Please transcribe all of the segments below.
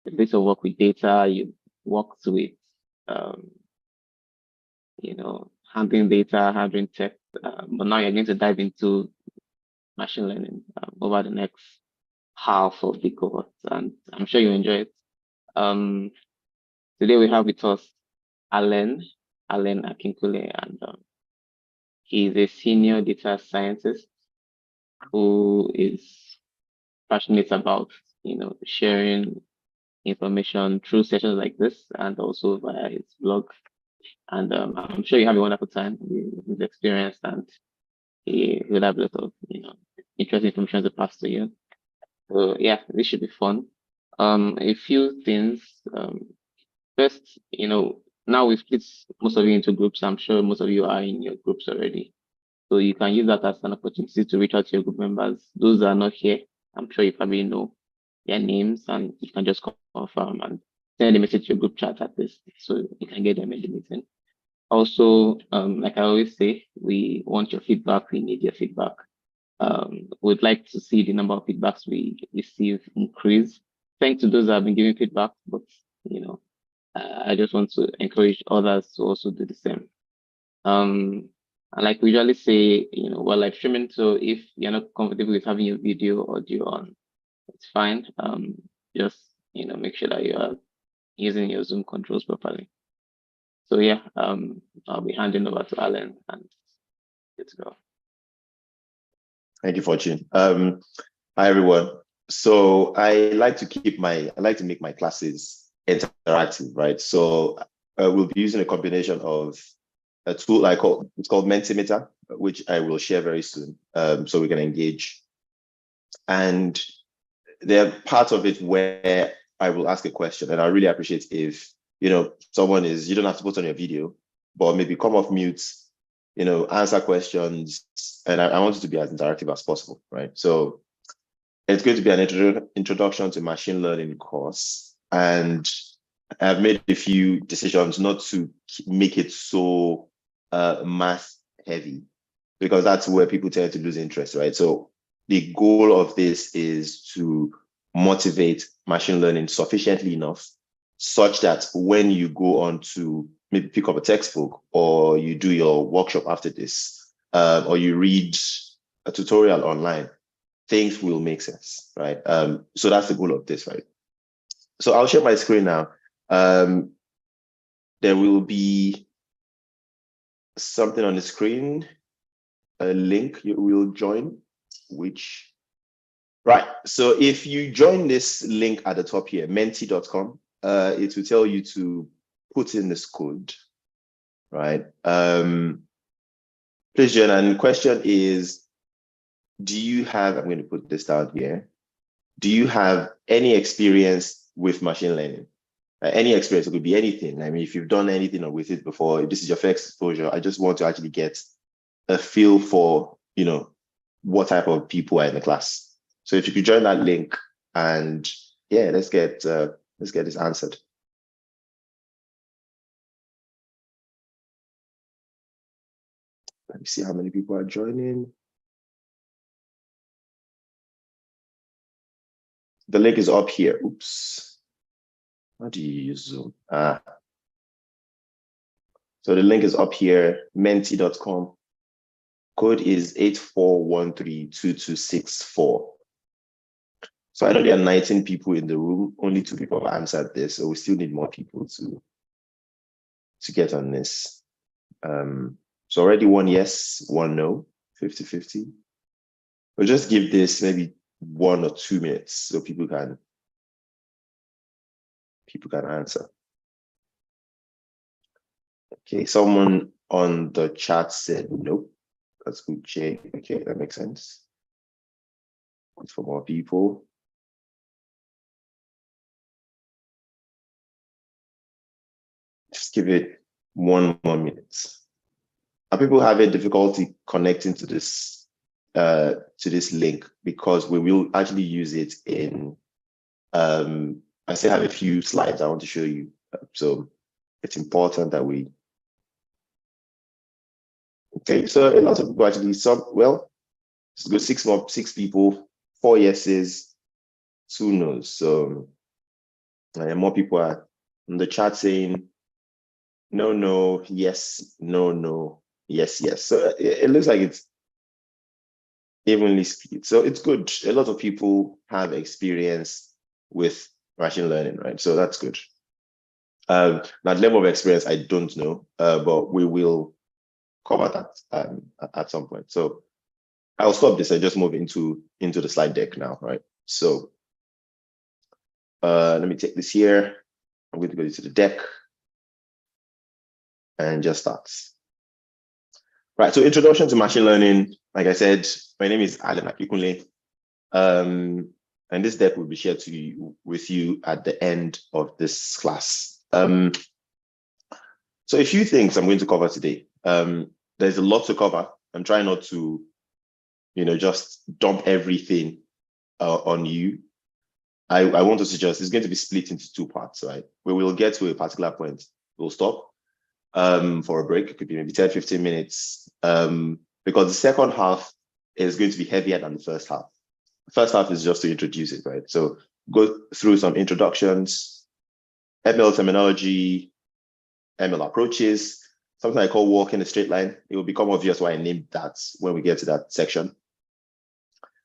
a bit of work with data. You worked with, um, handling data, handling text, but now you're going to dive into machine learning over the next half of the cohort, and I'm sure you enjoy it. Today we have with us Alan Akinkunle, and he's a senior data scientist who is passionate about, sharing information through sessions like this and also via his blog. And I'm sure you have a wonderful time with his experience, and he will have a lot of, interesting information to pass to you. So yeah, this should be fun. A few things. First, now we've split most of you into groups. I'm sure most of you are in your groups already. So you can use that as an opportunity to reach out to your group members. Those that are not here, I'm sure you probably know their names, and you can just confirm and send a message to your group chat at least so you can get them in the meeting. Also, like I always say, we want your feedback. We need your feedback. We'd like to see the number of feedbacks we receive increase. Thanks to those that have been giving feedback, but I just want to encourage others to also do the same. And like we usually say, we're live streaming, so if you're not comfortable with having your video or audio on, it's fine. Just make sure that you are using your Zoom controls properly. So yeah, I'll be handing over to Alan, and let's go. Thank you, Fortune. Hi everyone. So I like to make my classes interactive, right? So we'll be using a combination of a tool it's called Mentimeter, which I will share very soon, so we can engage. And there are parts of it where I will ask a question, and I really appreciate if someone you don't have to put on your video, but maybe come off mute, answer questions, and I want it to be as interactive as possible, right? So it's going to be an introduction to machine learning course, and I've made a few decisions not to make it so math heavy, because that's where people tend to lose interest, right? So the goal of this is to motivate machine learning sufficiently enough such that when you go on to maybe pick up a textbook, or you do your workshop after this, or you read a tutorial online, things will make sense, right? So that's the goal of this, right? So I'll share my screen now. There will be something on the screen, a link you will join, right. So if you join this link at the top here, menti.com, it will tell you to put in this code, right? Please join. And the question is, do you have, I'm going to put this down here. Do you have any experience with machine learning? Any experience, it could be anything. I mean, if you've done anything with it before, if this is your first exposure, I just want to actually get a feel for, what type of people are in the class. So if you could join that link, and yeah, let's get this answered. Let me see how many people are joining. The link is up here. Oops. How do you use Zoom? So the link is up here, menti.com. Code is 84132264. So I know there are 19 people in the room. Only 2 people have answered this, so we still need more people to get on this. So already 1 yes, 1 no, 50-50. We'll just give this maybe 1 or 2 minutes so people can answer. Okay, someone on the chat said nope. That's good, Jay. Okay, that makes sense. Wait for more people. Just give it 1 more minute. Are people having difficulty connecting to this link? Because we will actually use it in. I still have a few slides I want to show you, so it's important that we. Okay, so a lot of people actually, let's go 6 people, 4 yeses, 2 no's. So More people are in the chat saying no, no, yes, no, no, yes, yes. So it looks like it's evenly split. So it's good. A lot of people have experience with machine learning, right? So that's good. Now, level of experience, I don't know, but we will cover that at some point. So I'll stop this and just move into the slide deck now, right? So let me take this here. I'm going to go into the deck and just start. Right, so introduction to machine learning. Like I said, my name is Akinkunle. And this deck will be shared with you at the end of this class. So a few things I'm going to cover today. There's a lot to cover. I'm trying not to, just dump everything on you. I want to suggest it's going to be split into two parts, right? Where we'll get to a particular point, we'll stop for a break. It could be maybe 10, 15 minutes, because the second half is going to be heavier than the first half. The first half is just to introduce it, right? So go through some introductions, ML terminology, ML approaches, something I call walk in a straight line. It will become obvious why I named that when we get to that section.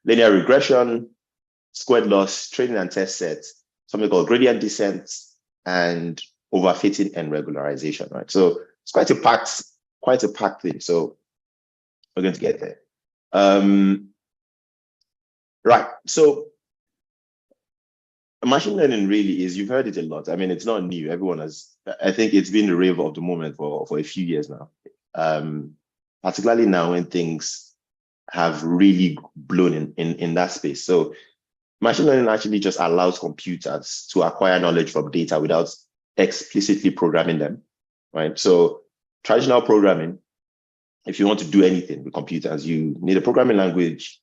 Linear regression, squared loss, training and test sets, something called gradient descent, and overfitting and regularization, right? So it's quite a packed thing. So we're going to get there. Right. So machine learning really is, you've heard it a lot. I mean, it's not new. Everyone has, I think it's been the rave of the moment for a few years now. Particularly now when things have really blown in that space. So machine learning actually just allows computers to acquire knowledge from data without explicitly programming them, right? So traditional programming, if you want to do anything with computers, you need a programming language,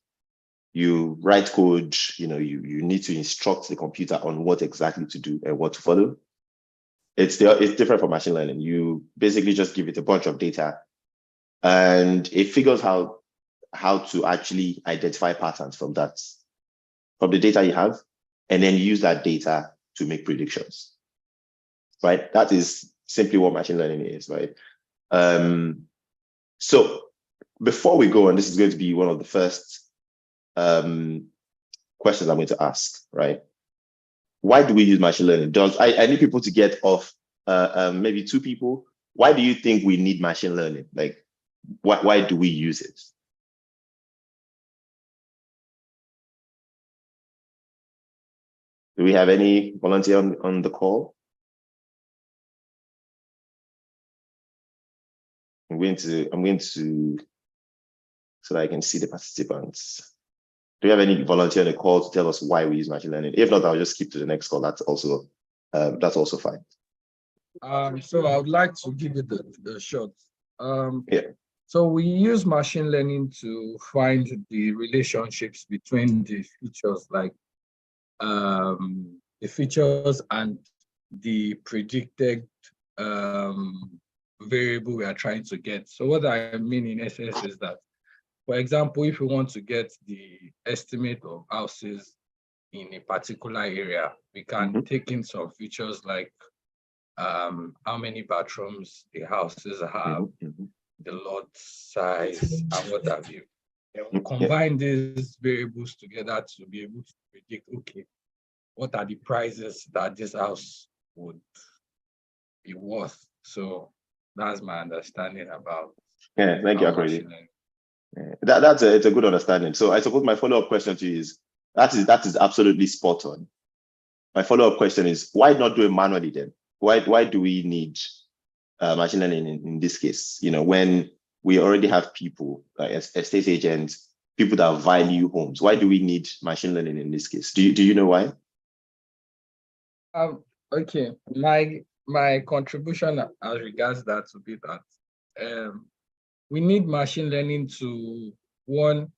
you write code, you need to instruct the computer on what exactly to do and what to follow. It's different from machine learning. You basically just give it a bunch of data and it figures out how to actually identify patterns from the data you have, and then use that data to make predictions, right? That is simply what machine learning is, right? So before we go, and this is going to be one of the first questions I'm going to ask, right? Why do we use machine learning? I need people to get off, maybe two people. Why do you think we need machine learning? Like, why do we use it? Do we have any volunteer on the call? I'm going to, so that I can see the participants. Do you have any volunteer on the call to tell us why we use machine learning? If not, I'll just skip to the next call. That's also fine. So I would like to give it the shot. Yeah. So we use machine learning to find the relationships between the features, like the features and the predicted variable we are trying to get. So what I mean in essence is that, for example, if we want to get the estimate of houses in a particular area, we can take in some features like how many bathrooms the houses have, the lot size, and what have you. And we combine these variables together to be able to predict, okay, what are the prices that this house would be worth? So that's my understanding about. Yeah, thank you, Akredi. It's a good understanding. So I suppose my follow-up question to you is, that is absolutely spot on. My follow-up question is, why not do it manually then? Why do we need machine learning in this case? When we already have people, like estate agents, people that value homes. Why do we need machine learning in this case? Do you know why? Okay, my contribution as regards that would be that we need machine learning to, one,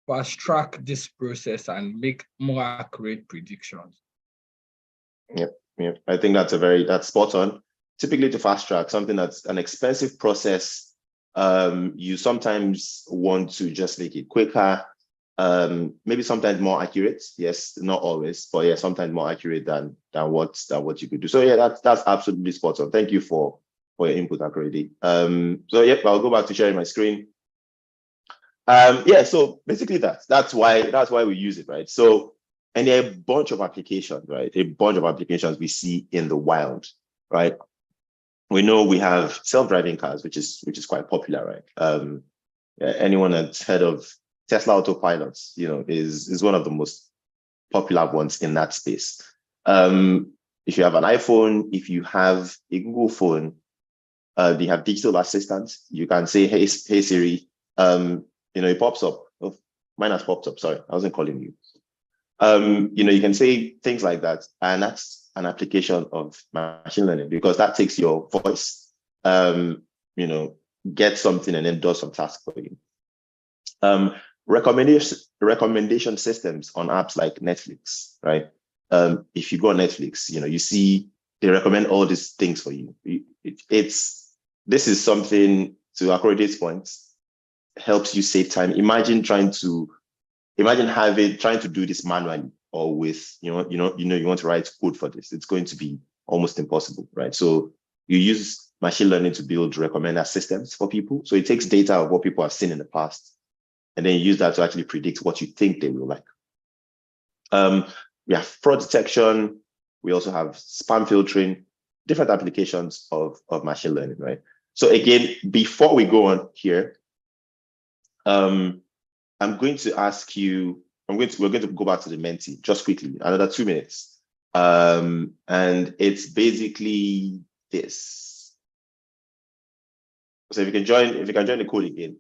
fast track this process and make more accurate predictions. Yep. I think that's spot on. Typically, to fast track something that's an expensive process, you sometimes want to just make it quicker. maybe sometimes more accurate. Yes, not always, but yeah, sometimes more accurate than what you could do. So yeah, that's absolutely spot on. Thank you for your input, Akorede. So yep, I'll go back to sharing my screen. Yeah, so basically that's why we use it, right? So, and there are a bunch of applications, right? A bunch of applications we see in the wild, right? We know we have self-driving cars, which is quite popular, right? Anyone that's heard of Tesla autopilots, is one of the most popular ones in that space. If you have an iPhone, if you have a Google phone, they have digital assistants. You can say, hey Siri, it pops up. Oh, mine has popped up. Sorry, I wasn't calling you. You can say things like that, and that's an application of machine learning because that takes your voice, get something and then does some tasks for you. Recommendation systems on apps like Netflix, right? If you go on Netflix, you see they recommend all these things for you. This is something, to Akorede's point, helps you save time. Imagine trying to do this manually or with, you want to write code for this. It's going to be almost impossible, right? So you use machine learning to build recommender systems for people. So it takes data of what people have seen in the past, and then you use that to actually predict what you think they will like. We have fraud detection. We also have spam filtering, different applications of machine learning, right? So again, before we go on here, I'm going to ask you, we're going to go back to the Menti just quickly, another 2 minutes. And it's basically this. So if you can join the code again,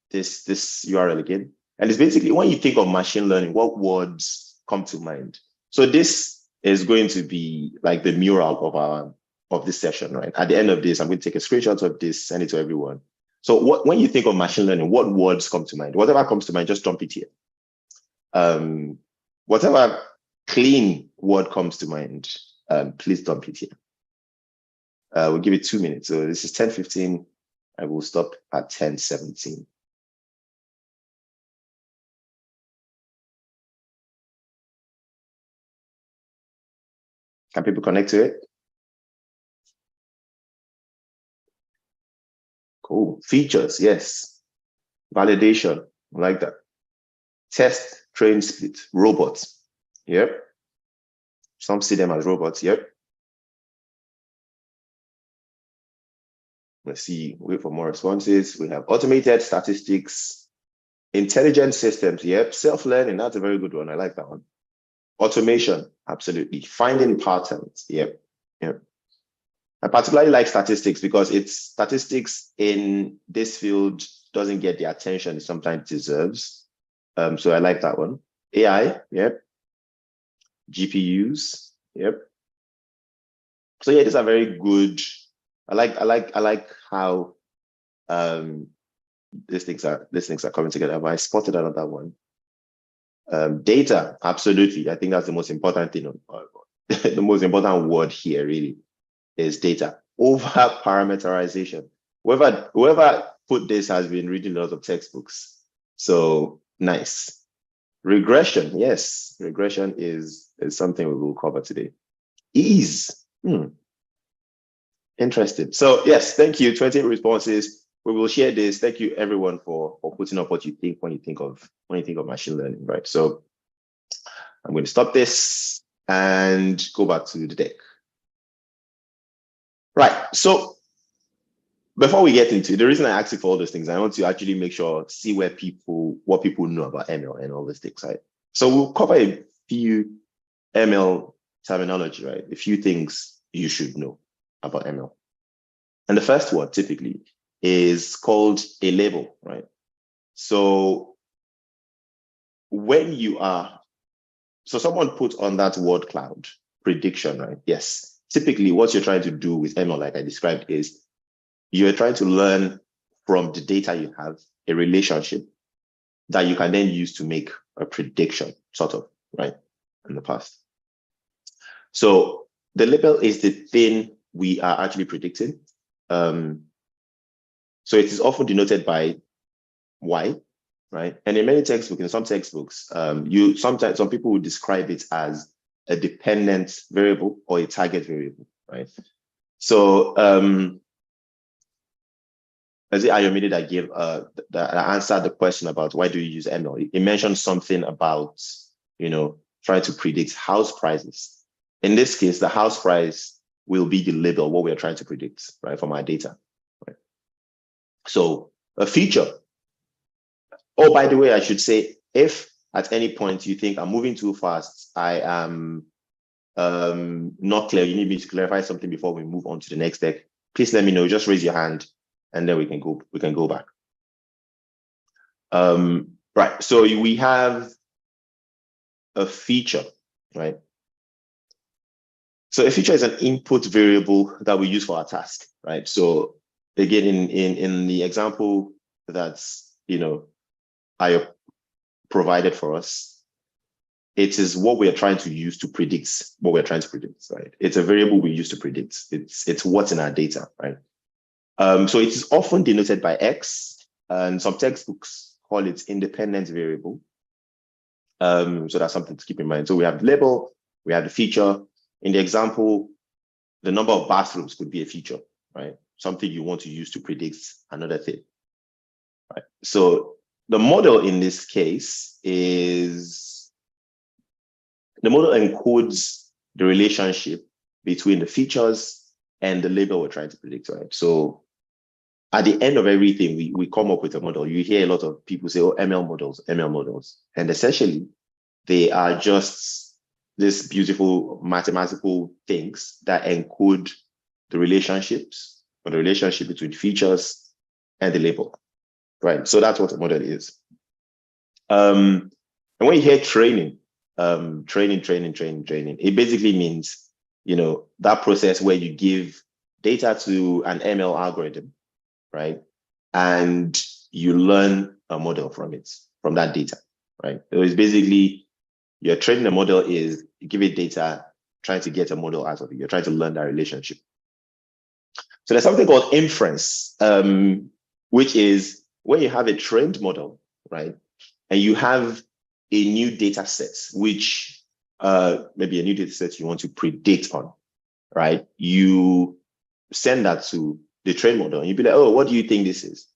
this URL again. And it's basically, when you think of machine learning, what words come to mind? So this is going to be like the mural of this session, right? At the end of this, I'm going to take a screenshot of this, send it to everyone. So when you think of machine learning, what words come to mind? Whatever comes to mind, just dump it here. Whatever clean word comes to mind, please dump it here. We'll give it 2 minutes. So this is 10:15. I will stop at 10:17. Can people connect to it? Cool. Features, yes. Validation, I like that. Test, train, split. Robots, yep. Some see them as robots, yep. Let's see, wait for more responses. We have automated statistics, intelligent systems, yep. Self-learning, that's a very good one. I like that one. Automation, absolutely. Finding patterns, yep. I particularly like statistics because statistics in this field doesn't get the attention it sometimes deserves. So I like that one. AI, yep. GPUs, yep. So yeah, these are very good. I like how these things are coming together. But I spotted another one. Data, absolutely. I think that's the most important thing. The most important word here really is data over parameterization. Whoever put this has been reading a lot of textbooks. So nice. Regression, yes. Regression is something we will cover today. Ease. Interesting. So yes, thank you. 20 responses. We will share this. Thank you everyone for putting up what you think when you think of machine learning, right? So I'm going to stop this and go back to the deck. Right. So before we get into it, the reason I asked you for all those things, I want to actually make sure, see what people know about ML and all these things, right? So we'll cover a few ML terminology, right? A few things you should know about ML. And the first one typically is called a label, right? So someone put on that word cloud, prediction, right? Yes. Typically what you're trying to do with ML, like I described, is you're trying to learn from the data you have, a relationship that you can then use to make a prediction, sort of, right, in the past. So the label is the thing we are actually predicting. So it is often denoted by Y. right? And in many textbooks, in some textbooks, sometimes some people would describe it as a dependent variable or a target variable, right? So as it Ayomide that gave that answered the question about why do you use ML? It mentioned something about, trying to predict house prices. In this case, the house price will be the label, what we are trying to predict, right, from our data. Right? So a feature. Oh, by the way, I should say, if at any point you think I'm moving too fast, I am not clear, you need me to clarify something before we move on to the next deck, please let me know. Just raise your hand and then we can go back. Right, so we have a feature, right? So a feature is an input variable that we use for our task, right? So again, in the example that's, I provided for us, it is what we are trying to use to predict what we're trying to predict, right? It's a variable we use to predict. It's what's in our data, right? So it is often denoted by X, and some textbooks call it independent variable. So that's something to keep in mind. So we have the label, we have the feature. In the example, the number of bathrooms could be a feature, right? Something you want to use to predict another thing, right? So the model in this case is, the model encodes the relationship between the features and the label we're trying to predict, right? So at the end of everything, we come up with a model. You hear a lot of people say, oh, ML models. And essentially, they are just these beautiful mathematical things that encode the relationships, or the relationship between features and the label, right? So that's what a model is. And when you hear training, it basically means, that process where you give data to an ML algorithm, right? And you learn a model from it, from that data, right? So it's basically, you're training a model is you give it data, trying to get a model out of it. You're trying to learn that relationship. So there's something called inference, which is when you have a trained model, right? And you have a new data set, which maybe a new data set you want to predict on, right? You send that to the trained model and you'd be like, oh, what do you think this is?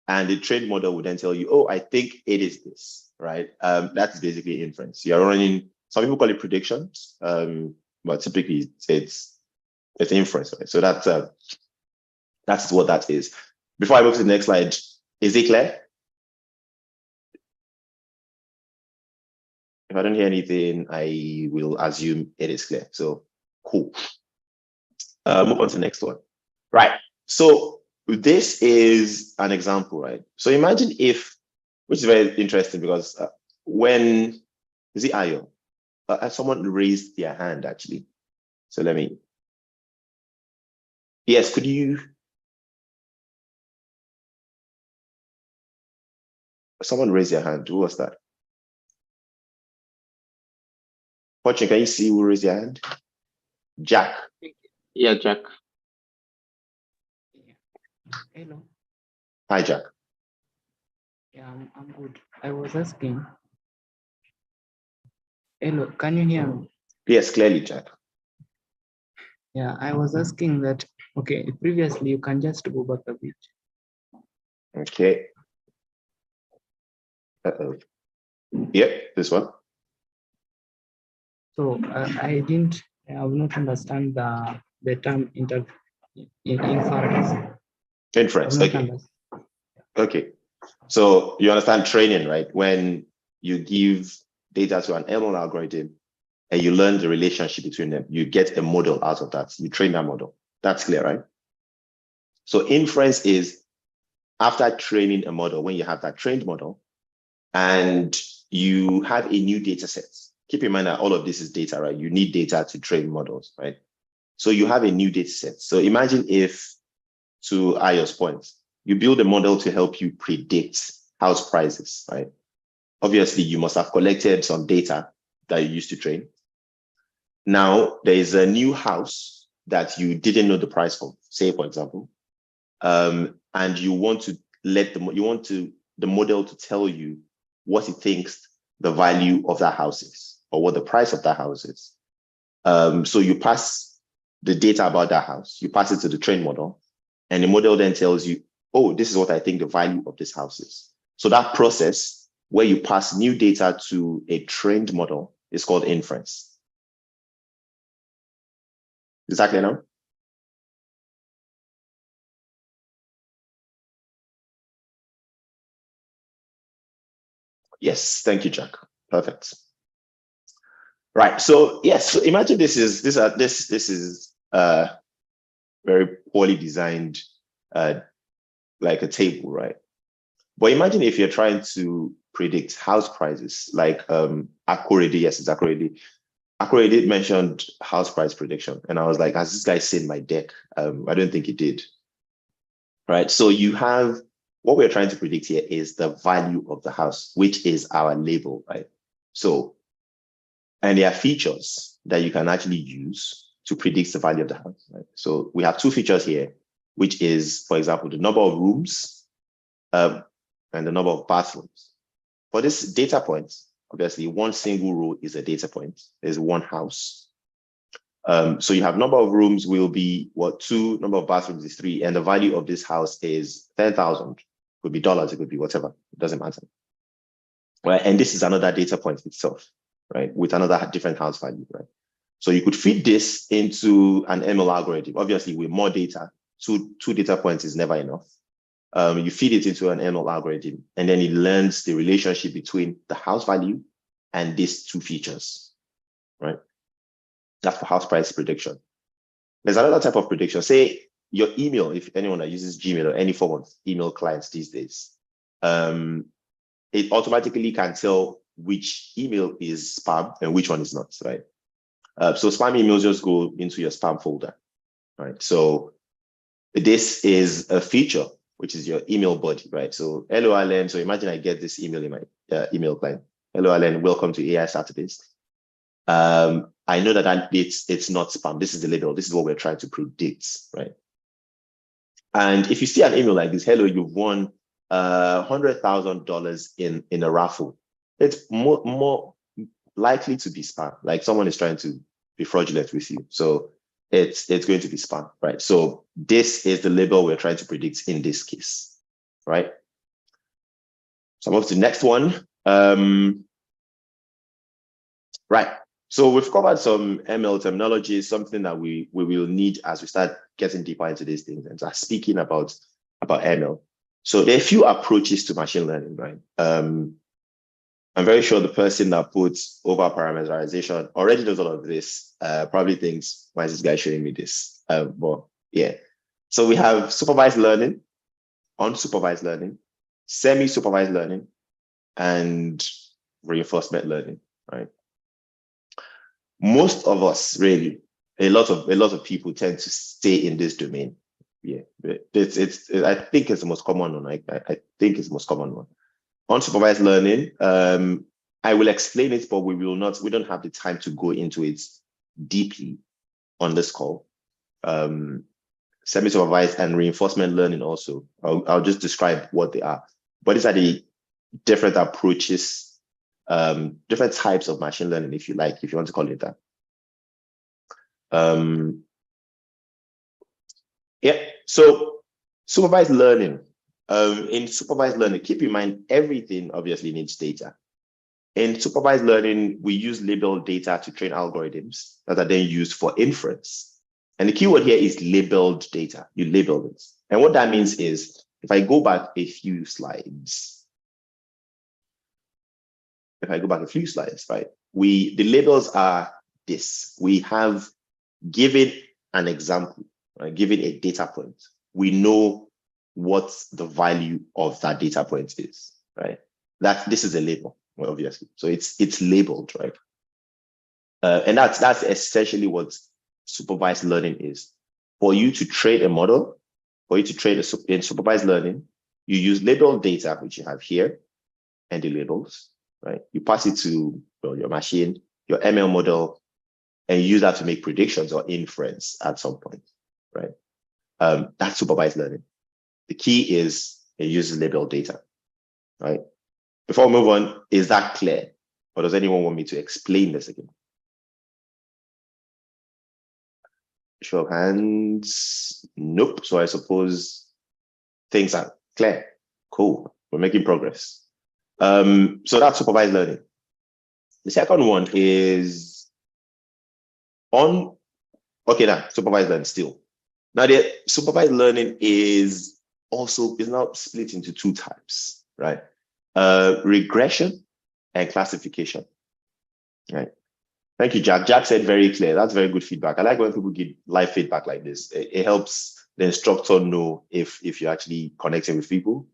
And the trained model would then tell you, oh, I think it is this, right? That's basically inference. You're running, some people call it predictions, but typically it's inference, right? So that's what that is. Before I move to the next slide, is it clear? If I don't hear anything, I will assume it is clear. So cool. Move on to the next one. Right. So this is an example, right? So imagine if, which is very interesting because when, is it Ayo? Someone raised their hand actually. So let me, yes, could you, someone raise their hand, who was that? Fortune, can you see who raised their hand? Jack. Yeah, Jack. Hello. Hi, Jack. Yeah, I'm good. I was asking. Hello, can you hear me? Yes, clearly, Jack. Yeah, I was asking that, okay, previously you can just go back a bit. Okay. Uh-oh. Yep, this one. So I have not understand the term inference. Inference, okay. Okay. So you understand training, right? When you give data to an ML algorithm and you learn the relationship between them, you get a model out of that. You train that model. That's clear, right? So inference is after training a model, when you have that trained model and you have a new data set. Keep in mind that all of this is data, right? You need data to train models, right? So you have a new data set. So imagine if, to Ayo's point, you build a model to help you predict house prices, right? Obviously, you must have collected some data that you used to train. Now, there is a new house that you didn't know the price for, say, for example, and you want to the model to tell you what it thinks the value of that house is, or what the price of that house is. So you pass the data about that house, you pass it to the trained model, and the model then tells you, oh, this is what I think the value of this house is. So that process where you pass new data to a trained model is called inference. Is that clear now? Yes, thank you, Jack. Perfect. Right. So yes, so imagine this is very poorly designed, like a table, right? But imagine if you're trying to predict house prices, like Akorede, yes, it's Akorede. Akorede mentioned house price prediction, and I was like, has this guy seen my deck? I don't think he did. Right. So you have what we're trying to predict here is the value of the house, which is our label, right? So, and there are features that you can actually use to predict the value of the house, right? So we have two features here, which is, for example, the number of rooms and the number of bathrooms. For this data point, obviously, one single row is a data point. There's one house. So you have number of rooms will be what, 2, number of bathrooms is 3, and the value of this house is 10,000. It could be dollars, it could be whatever, it doesn't matter. Right, and this is another data point itself, right, with another different house value, right? So you could feed this into an ML algorithm. Obviously, with more data, two data points is never enough. You feed it into an ML algorithm, and then it learns the relationship between the house value and these two features, right? That's for house price prediction. There's another type of prediction. Say your email, if anyone that uses Gmail or any form of email clients these days, it automatically can tell which email is spam and which one is not, right? So spam emails just go into your spam folder, right? So this is a feature, which is your email body, right? So hello, Alan. So imagine I get this email in my email client. Hello, Alan. Welcome to AI Saturdays. I know that it's not spam. This is the label. This is what we're trying to predict, right? And if you see an email like this, hello, you've won $100,000 in a raffle, it's more likely to be spam. Like someone is trying to be fraudulent with you. So it's going to be spam, right? So this is the label we're trying to predict in this case, right? So move to the next one. Right. So we've covered some ML terminology, something that we will need as we start getting deeper into these things and start speaking about ML. So there are a few approaches to machine learning, right? I'm very sure the person that puts over parameterization already knows all of this, probably thinks, why is this guy showing me this? But yeah. So we have supervised learning, unsupervised learning, semi-supervised learning, and reinforcement learning, right? Most of us, really, a lot of people tend to stay in this domain. Yeah, I think it's the most common one. I think it's the most common one. Unsupervised learning, I will explain it, but we don't have the time to go into it deeply on this call. Semi-supervised and reinforcement learning also. I'll just describe what they are. But these are the different approaches, different types of machine learning, if you like, if you want to call it that. Yeah, so supervised learning. In supervised learning, keep in mind, everything obviously needs data. In supervised learning, we use labeled data to train algorithms that are then used for inference. And the keyword here is labeled data. You label it. And what that means is, if I go back a few slides, right? The labels are this. We have given an example, right? Given a data point. We know what the value of that data point is, right? This is a label, well, obviously. So it's labeled, right? And that's essentially what supervised learning is. For you to train a model, for you to train in supervised learning, you use labeled data, which you have here, and the labels, right? You pass it to your machine, your ML model, and you use that to make predictions or inference at some point, right? That's supervised learning. The key is it uses labeled data. right? Before we move on, is that clear? Or does anyone want me to explain this again? Show of hands. Nope. So I suppose things are clear. Cool. We're making progress. So that's supervised learning. The second one is on, okay, now supervised learning still. Now the supervised learning is now split into two types, right? Regression and classification, right? Thank you, Jack. Jack said very clear. That's very good feedback. I like when people give live feedback like this. It helps the instructor know if you're actually connecting with people.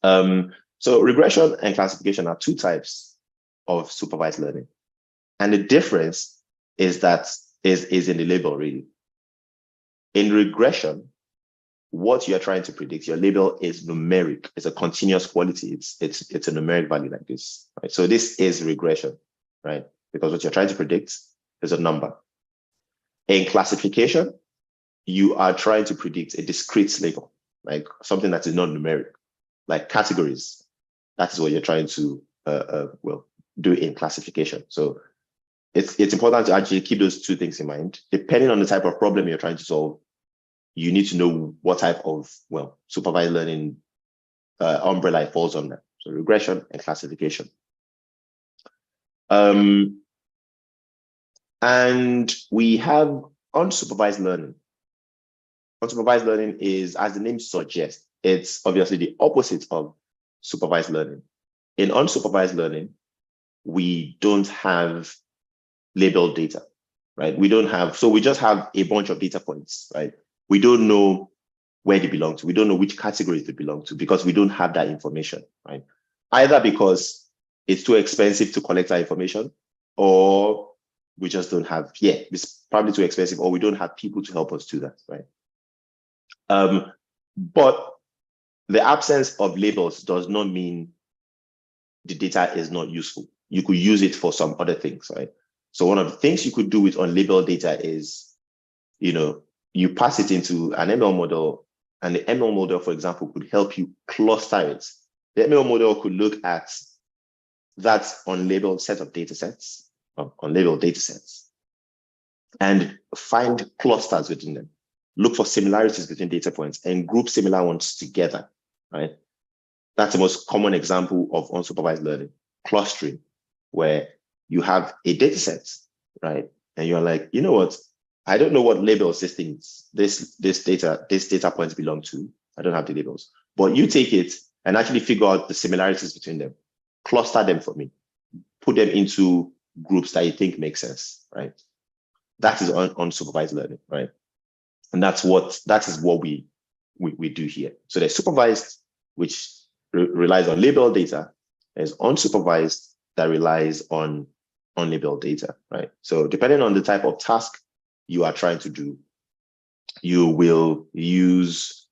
So regression and classification are two types of supervised learning. And the difference is that is in the label, really. In regression, what you're trying to predict, your label is numeric. It's a continuous quality. It's a numeric value like this, right? So this is regression, right? Because what you're trying to predict is a number. In classification, you are trying to predict a discrete label, like something that is not numeric, like categories. That is what you're trying to do in classification. So it's important to actually keep those two things in mind. Depending on the type of problem you're trying to solve, you need to know what type of supervised learning umbrella it falls under. So regression and classification. And we have unsupervised learning. Unsupervised learning is, as the name suggests, it's obviously the opposite of supervised learning. In unsupervised learning, we don't have labeled data, right? We just have a bunch of data points, right? We don't know where they belong to. We don't know which categories they belong to because we don't have that information, right? Either because it's too expensive to collect that information, or we just don't have, it's probably too expensive, or we don't have people to help us do that, right? But the absence of labels does not mean the data is not useful. You could use it for some other things, right? So one of the things you could do with unlabeled data is, you pass it into an ML model, and the ML model, for example, could help you cluster it. The ML model could look at that unlabeled set of data sets, unlabeled data sets, and find clusters within them. Look for similarities between data points and group similar ones together, right? That's the most common example of unsupervised learning, clustering, where you have a data set, right? And you're like, you know what? I don't know what labels this data points belong to. I don't have the labels, but you take it and actually figure out the similarities between them, cluster them for me, put them into groups that you think make sense, right? That is unsupervised learning, right? And that is what we do here. So there's supervised, which relies on labeled data. There's unsupervised that relies on unlabeled data, right? So depending on the type of task you are trying to do, you will use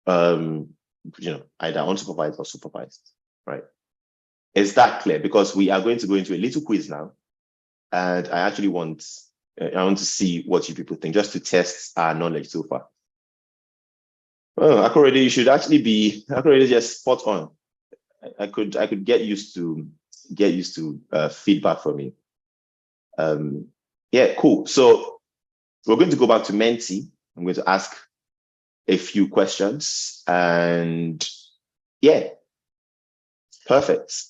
either unsupervised or supervised, right? Is that clear? Because we are going to go into a little quiz now, and I actually want to see what you people think, just to test our knowledge so far. Oh, Akorede, you should actually be just spot on. I could get used to feedback from you. Yeah, cool. So we're going to go back to Menti. I'm going to ask a few questions, and yeah, perfect.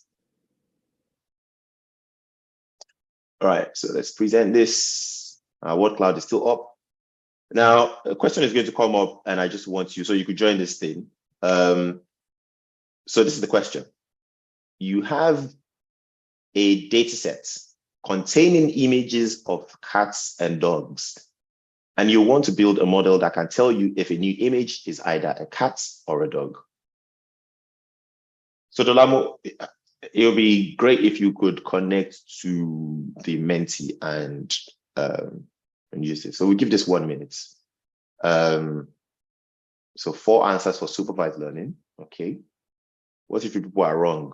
All right, so let's present this. Word cloud is still up. Now, a question is going to come up, and I just want you, so you could join this thing. So this is the question. You have a data set containing images of cats and dogs, and you want to build a model that can tell you if a new image is either a cat or a dog. So Dolamo, it would be great if you could connect to the Menti and use it. So we give this 1 minute. So 4 answers for supervised learning. Okay. What if people are wrong?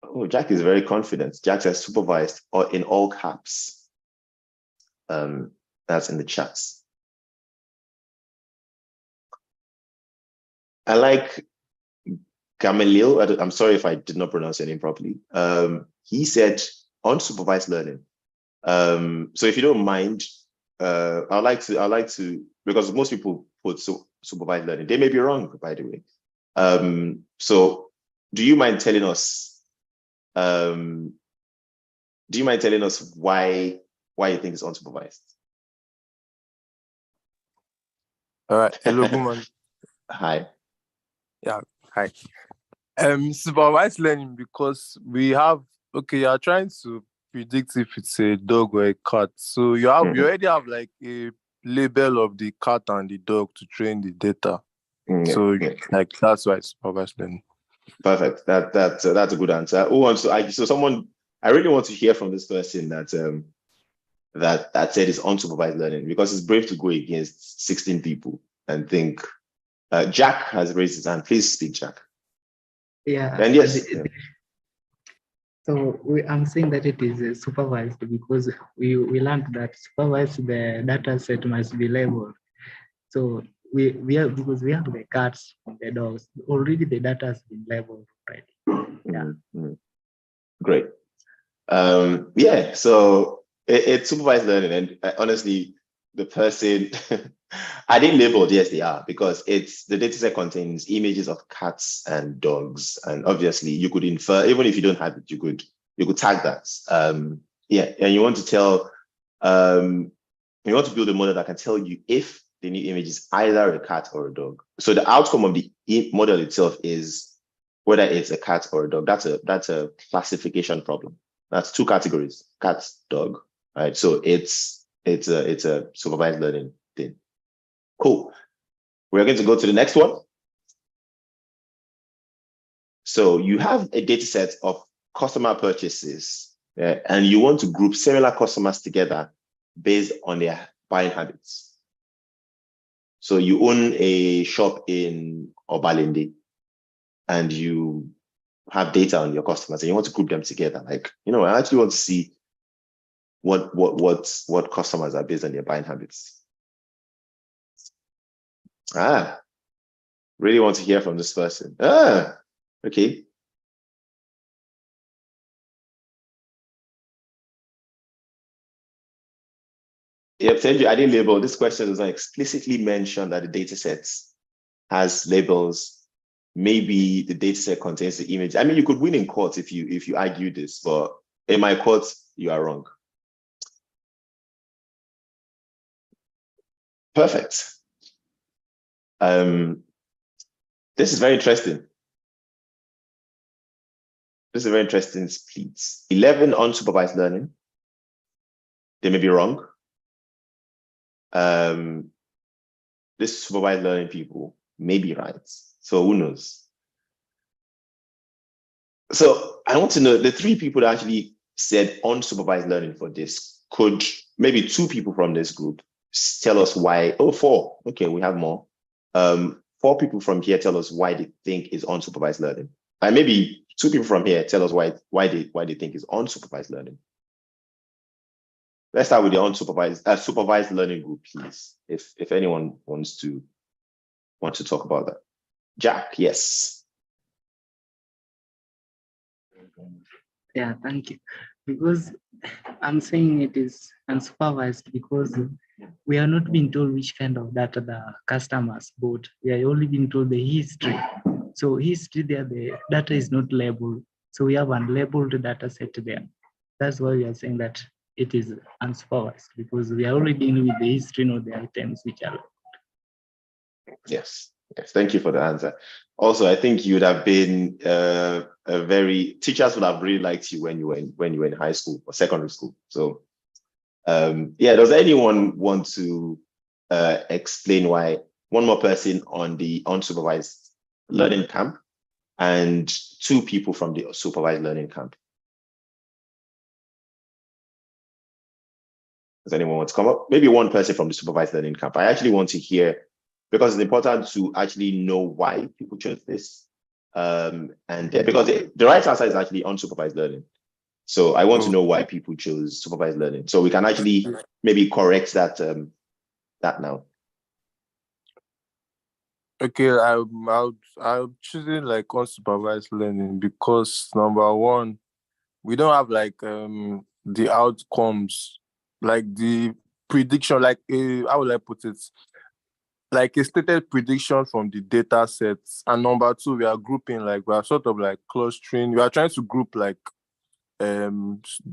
Oh, Jack is very confident. Jack says supervised or in all caps. That's in the chats. I like Gamaliel. I'm sorry if I did not pronounce your name properly. He said unsupervised learning. So if you don't mind, I'd like to, because most people put supervised learning. They may be wrong, by the way. So do you mind telling us, why you think it's unsupervised? All right. Hello, good morning. Hi. Yeah, hi. Supervised learning, because we have, okay, you are trying to predict if it's a dog or a cat. So you already have like a label of the cat and the dog to train the data. So like that's why it's supervised learning. Perfect. That's a good answer. Who wants to? I really want to hear from this person that said it's unsupervised learning, because it's brave to go against 16 people and think. Jack has raised his hand. Please speak, Jack. Yeah. And yes. So I'm saying that it is supervised because we learned that supervised, the data set must be labeled. So we have, because we have the cats and the dogs, already the data has been labeled, right? Yeah. Great. Yeah, so it's supervised learning, and honestly, the person I didn't label, yes, they are, because the dataset contains images of cats and dogs, and obviously you could infer, even if you don't have it, you could tag that. Yeah, and you want to tell, you want to build a model that can tell you if the new image is either a cat or a dog. So the outcome of the model itself is whether it's a cat or a dog. That's a classification problem. That's two categories: cat, dog. Right. So it's a supervised learning thing. Cool. We're going to go to the next one. So you have a data set of customer purchases, and you want to group similar customers together based on their buying habits. So you own a shop in Obalende, and you have data on your customers, and you want to group them together. Like, I actually want to see what customers are based on their buying habits. Really want to hear from this person. Okay. Yep, Tenju, I didn't label. This question does not explicitly mention that the data set has labels. Maybe the data set contains the image. I mean, you could win in court if you argue this, but in my court, you are wrong. Perfect. This is very interesting. This is a very interesting split. 11 unsupervised learning. They may be wrong. This supervised learning people may be right. So who knows? So I want to know, the 3 people that actually said unsupervised learning for this, could maybe 2 people from this group tell us why? Oh, 4. Okay, we have more. 4 people from here tell us why they think is unsupervised learning. And maybe 2 people from here tell us why they think is unsupervised learning. Let's start with the supervised learning group, please. If anyone wants to talk about that. Jack, yes. Yeah, thank you. Because I'm saying it is unsupervised because we are not being told which kind of data the customers bought. We are only being told the history. So history there, the data is not labeled. So we have unlabeled data set there. That's why we are saying that it is unsupervised, because we are only dealing with the history, not the items which are. Yes. Thank you for the answer. Also, I think you would have been teachers would have really liked you when you were in high school or secondary school. So, yeah. Does anyone want to explain why? One more person on the unsupervised learning camp, and 2 people from the supervised learning camp. Does anyone want to come up? Maybe one person from the supervised learning camp. I actually want to hear, because it's important to actually know why people chose this. And because the right answer is actually unsupervised learning. So I want to know why people chose supervised learning. So we can actually maybe correct that that now. Okay, I'm choosing like unsupervised learning because number one, we don't have like the outcomes, like the prediction, like how will I put it? Like a stated prediction from the data sets. And number two, we are grouping, like we are sort of like clustering. We are trying to group like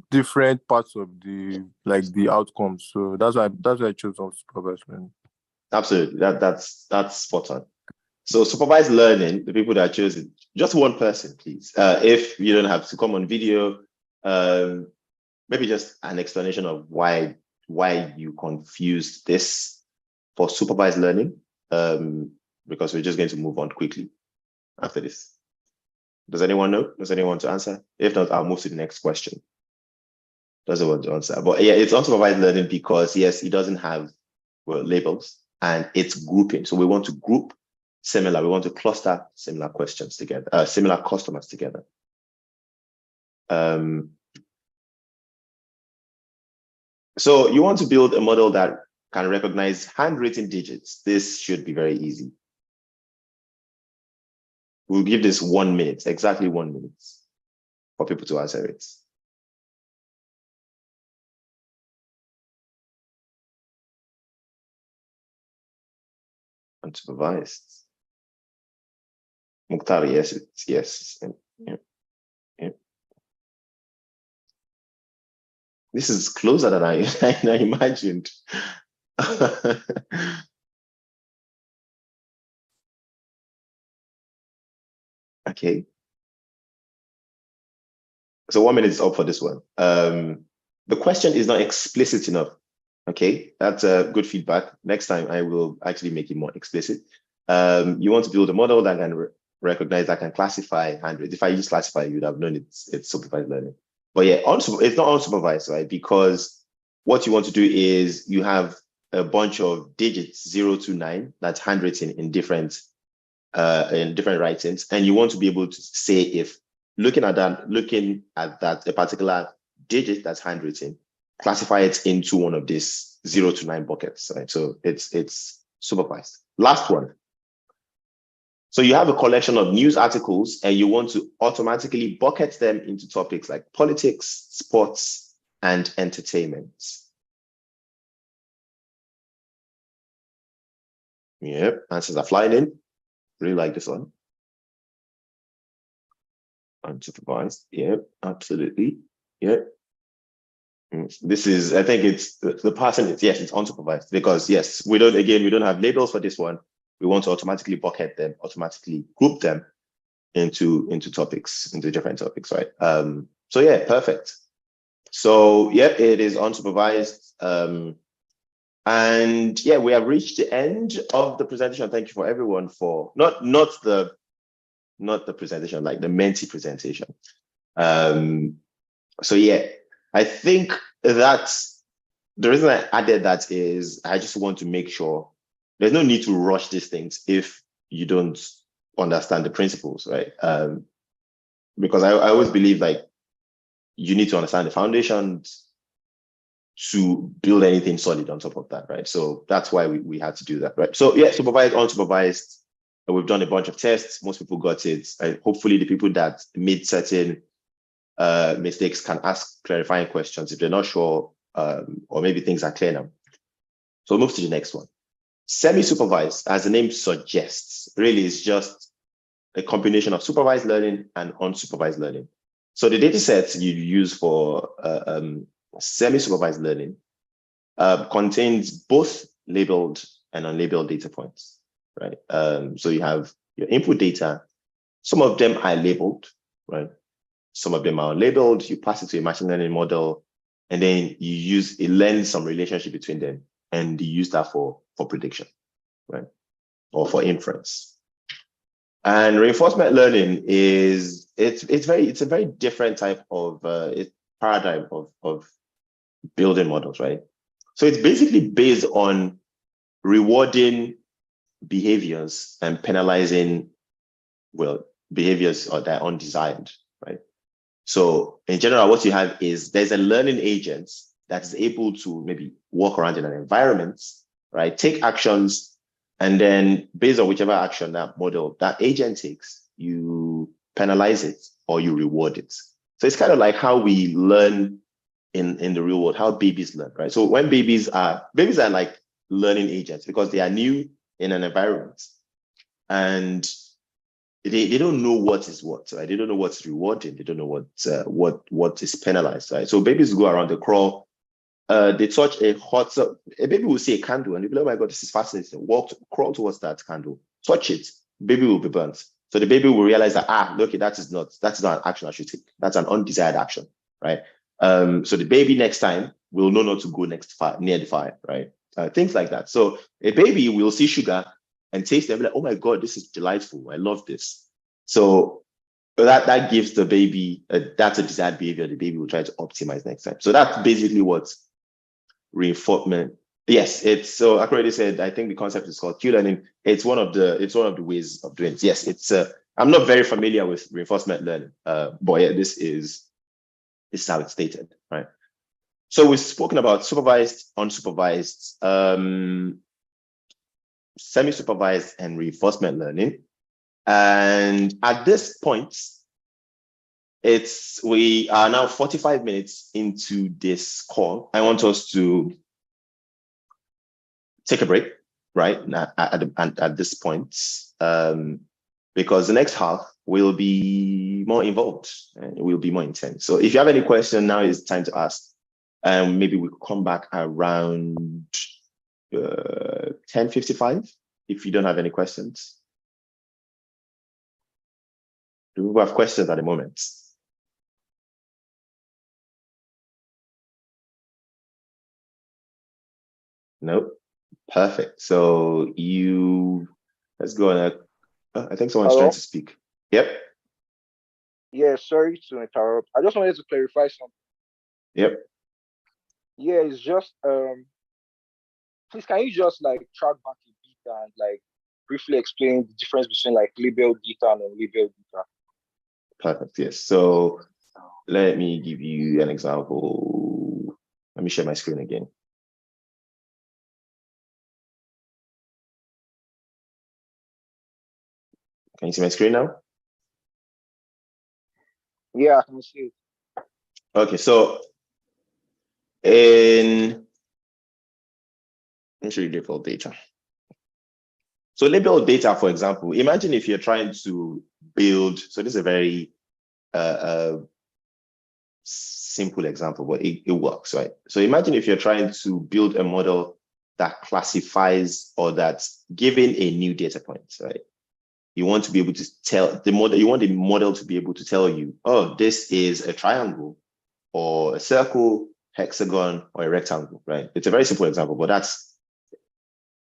different parts of the outcomes. So that's why I chose unsupervised learning. Absolutely, that's spot on. So supervised learning, the people that chose it, just one person, please. If you don't have to come on video, maybe just an explanation of why you confused this for supervised learning, because we're just going to move on quickly after this. Does anyone know? Does anyone want to answer? If not, I'll move to the next question. Doesn't want to answer. But yeah, it's unsupervised learning because yes, it doesn't have labels and it's grouping. So we want to group similar, we want to cluster similar questions together, similar customers together. So you want to build a model that can recognize handwritten digits. This should be very easy. We'll give this 1 minute, exactly 1 minute for people to answer it. Unsupervised. Mukhtar, yes, it's yes. Yeah. This is closer than I imagined. Okay. So 1 minute is up for this one. The question is not explicit enough. Okay, that's good feedback. Next time I will actually make it more explicit. You want to build a model that can recognize, that can classify handwritten. If I use classify, you'd have known it's supervised learning. But yeah, it's not unsupervised, right? Because what you want to do is you have a bunch of digits 0 to 9 that's handwritten in different writings, and you want to be able to say if looking at that a particular digit that's handwritten, classify it into one of these 0 to 9 buckets, right? So it's supervised. Last one. So you have a collection of news articles and you want to automatically bucket them into topics like politics, sports, and entertainment. Yep, answers are flying in. Really like this one. Unsupervised. Yep, absolutely. Yep. This is, I think it's the person is, yes, it's unsupervised because yes, we don't have labels for this one. We want to automatically bucket them, automatically group them into topics, into different topics, right? So yeah, perfect. So yeah, it is unsupervised. And yeah, we have reached the end of the presentation. Thank you for everyone for not the presentation, like the Menti presentation. So yeah, I think that's the reason I added that is I just want to make sure there's no need to rush these things if you don't understand the principles, right? Because I always believe like you need to understand the foundations to build anything solid on top of that, right? So that's why we had to do that, right? So yeah, supervised, unsupervised. We've done a bunch of tests. Most people got it. Hopefully the people that made certain mistakes can ask clarifying questions if they're not sure, or maybe things are clear now. So we'll move to the next one. Semi-supervised, as the name suggests, really is just a combination of supervised learning and unsupervised learning. So the data sets you use for semi-supervised learning contains both labeled and unlabeled data points, right? So you have your input data. Some of them are labeled, right? Some of them are unlabeled. You pass it to a machine learning model, and then it learns some relationship between them, and you use that for prediction, right? Or for inference. And reinforcement learning is it's a very different type of paradigm of building models, right? So it's basically based on rewarding behaviors and penalizing behaviors that are undesired, right? So in general, what you have is there's a learning agent that is able to maybe walk around in an environment, right? Take actions, and then based on whichever action that model, that agent takes, you penalize it or you reward it. So it's kind of like how we learn in the real world, how babies learn, right? So when babies are like learning agents because they are new in an environment and they don't know what is what, right? They don't know what's rewarding. They don't know what is penalized, right? So babies go around, they crawl, they touch a baby will see a candle and they'll be like, oh my God, this is fascinating. Crawl towards that candle, touch it, baby will be burnt. So the baby will realize that, look, that's not an action I should take. That's an undesired action, right? So the baby next time will know not to go near the fire, right? Things like that. So a baby will see sugar and taste it and be like, oh my God, this is delightful. I love this. So that gives the baby, that's a desired behavior the baby will try to optimize next time. So that's basically what reinforcement. Yes, it's so I already said, I think the concept is called Q learning. It's one of the ways of doing it. Yes, it's I'm not very familiar with reinforcement learning, but yeah, this is how it's stated, right? So we've spoken about supervised, unsupervised, semi-supervised, and reinforcement learning. And at this point, we are now 45 minutes into this call. I want us to take a break, right? At this point, because the next half will be more involved and it will be more intense. So if you have any question, now is time to ask. Maybe we'll come back around 10:55 if you don't have any questions. Do we have questions at the moment? Nope. Perfect. So let's go on. I think someone's trying to speak. Yep. Yeah, sorry to interrupt. I just wanted to clarify something. Yep. Yeah, it's just please can you just like track back a bit and like briefly explain the difference between like labeled data and unlabeled data? Perfect. Yes. So let me give you an example. Let me share my screen again. Can you see my screen now? Yeah, I can see it. Okay, so let me show you labeled data. So labeled data, for example, imagine if you're trying to build, so this is a very simple example, but it works, right? So imagine if you're trying to build a model that classifies or that's given a new data point, right? You want to be able to tell the model, you want the model to be able to tell you, oh, this is a triangle or a circle, hexagon, or a rectangle, right? It's a very simple example, but that's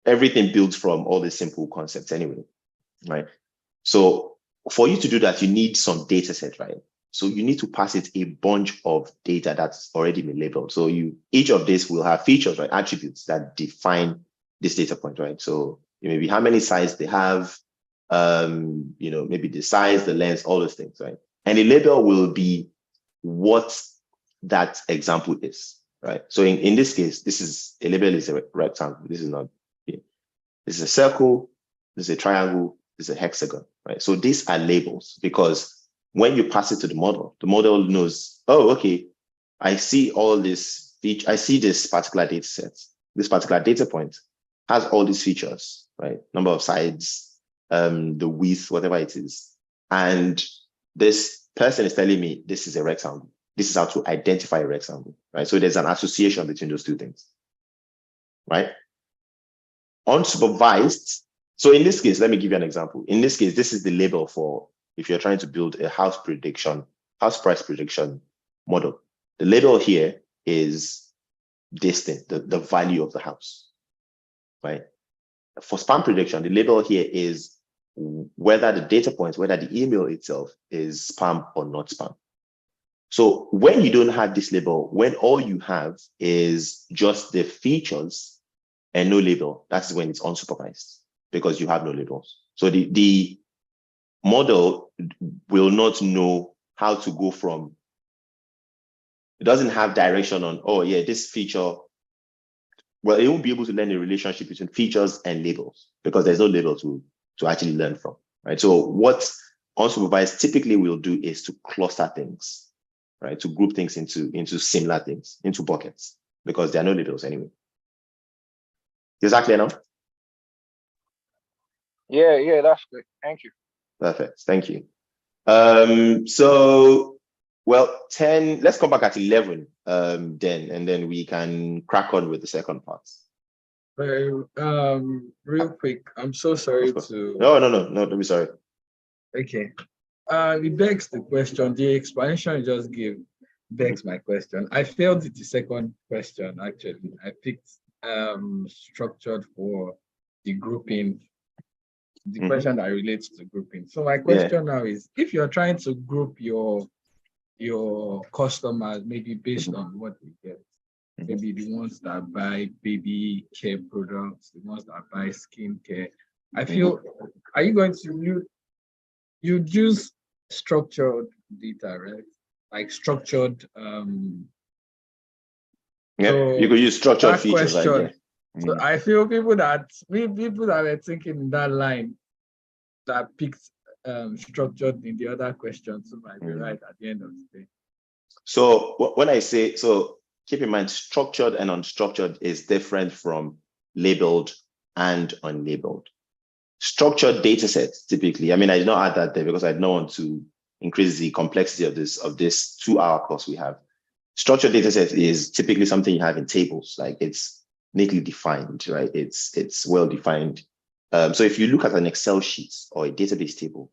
everything built from all these simple concepts anyway, right? So for you to do that, you need some data set, right? So you need to pass it a bunch of data that's already been labeled. So each of these will have features, right? Attributes that define this data point, right? So maybe how many sides they have, maybe the size, the length, all those things, right? And the label will be what that example is, right? So in this case, a label is a rectangle. This is not, this is a circle, this is a triangle, this is a hexagon, right? So these are labels because when you pass it to the model knows, oh, okay, I see all this, I see this particular data set, this particular data point has all these features, right? Number of sides, the width, whatever it is. And this person is telling me this is a rectangle. This is how to identify a rectangle, right? So there's an association between those two things, right? Unsupervised. So in this case, let me give you an example. In this case, this is the label for if you're trying to build a house price prediction model. The label here is this thing, the value of the house, right? For spam prediction, the label here is whether the data points, whether the email itself is spam or not spam. So when you don't have this label, when all you have is just the features and no label, that's when it's unsupervised because you have no labels. So the model will not know how to go from It doesn't have direction on, oh yeah, this feature. Well, it won't be able to learn a relationship between features and labels because there's no label to actually learn from, right? So what unsupervised typically will do is to cluster things, right? To group things into similar things, into buckets, because there are no labels anyway. Is that clear now? Yeah, that's good. Thank you. Perfect. Thank you. So, well, 10, let's come back at 11 then, and then we can crack on with the second part. Real quick, I'm so sorry to. No, don't be sorry. Okay. It begs the question, the explanation you just gave begs my question. I failed the second question, actually. I picked structured for the grouping, the question that relates to grouping. So my question now is, if you're trying to group your customers, maybe based on what they get, maybe the ones that buy baby care products, the ones that buy skincare, I feel, are you going to you use structured data, right? Like structured. So you could use structured features, question, right? Yeah. So I feel people that were thinking in that line that picked structured in the other questions might be right at the end of the day. So when I say, so keep in mind, structured and unstructured is different from labeled and unlabeled. Structured data sets, typically, I mean, I did not add that there because I don't want to increase the complexity of this 2-hour course we have. Structured data set is typically something you have in tables, like it's neatly defined, right? It's well defined. So if you look at an Excel sheet or a database table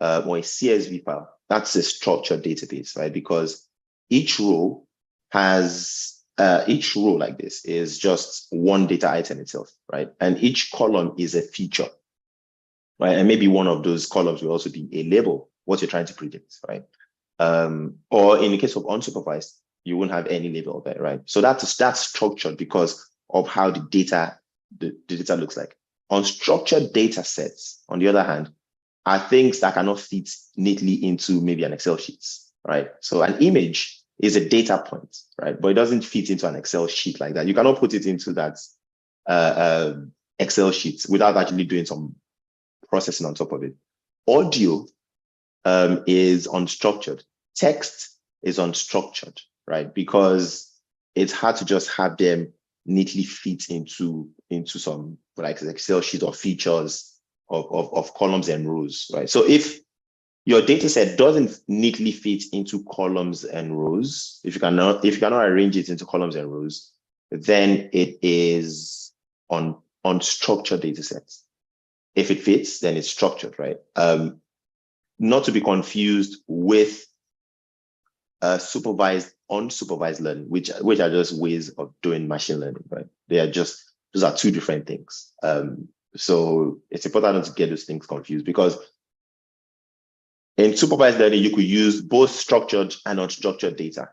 or a CSV file, that's a structured database, right? Because each row like this is just one data item itself, right? And each column is a feature, right? And maybe one of those columns will also be a label, what you're trying to predict, right? Or in the case of unsupervised, you won't have any label there, right? So that's structured because of how the data looks like. Unstructured data sets, on the other hand, are things that cannot fit neatly into maybe an Excel sheet, right? So an image is a data point, right? But it doesn't fit into an Excel sheet like that. You cannot put it into that Excel sheet without actually doing some processing on top of it. Audio is unstructured. Text is unstructured, right? Because it's hard to just have them neatly fit into some like Excel sheet or features of columns and rows, right? So if your data set doesn't neatly fit into columns and rows, if you cannot arrange it into columns and rows, then it is unstructured data sets. If it fits, then it's structured, right? Not to be confused with supervised, unsupervised learning, which are just ways of doing machine learning, right? Those are two different things. So it's important not to get those things confused, because in supervised learning, you could use both structured and unstructured data.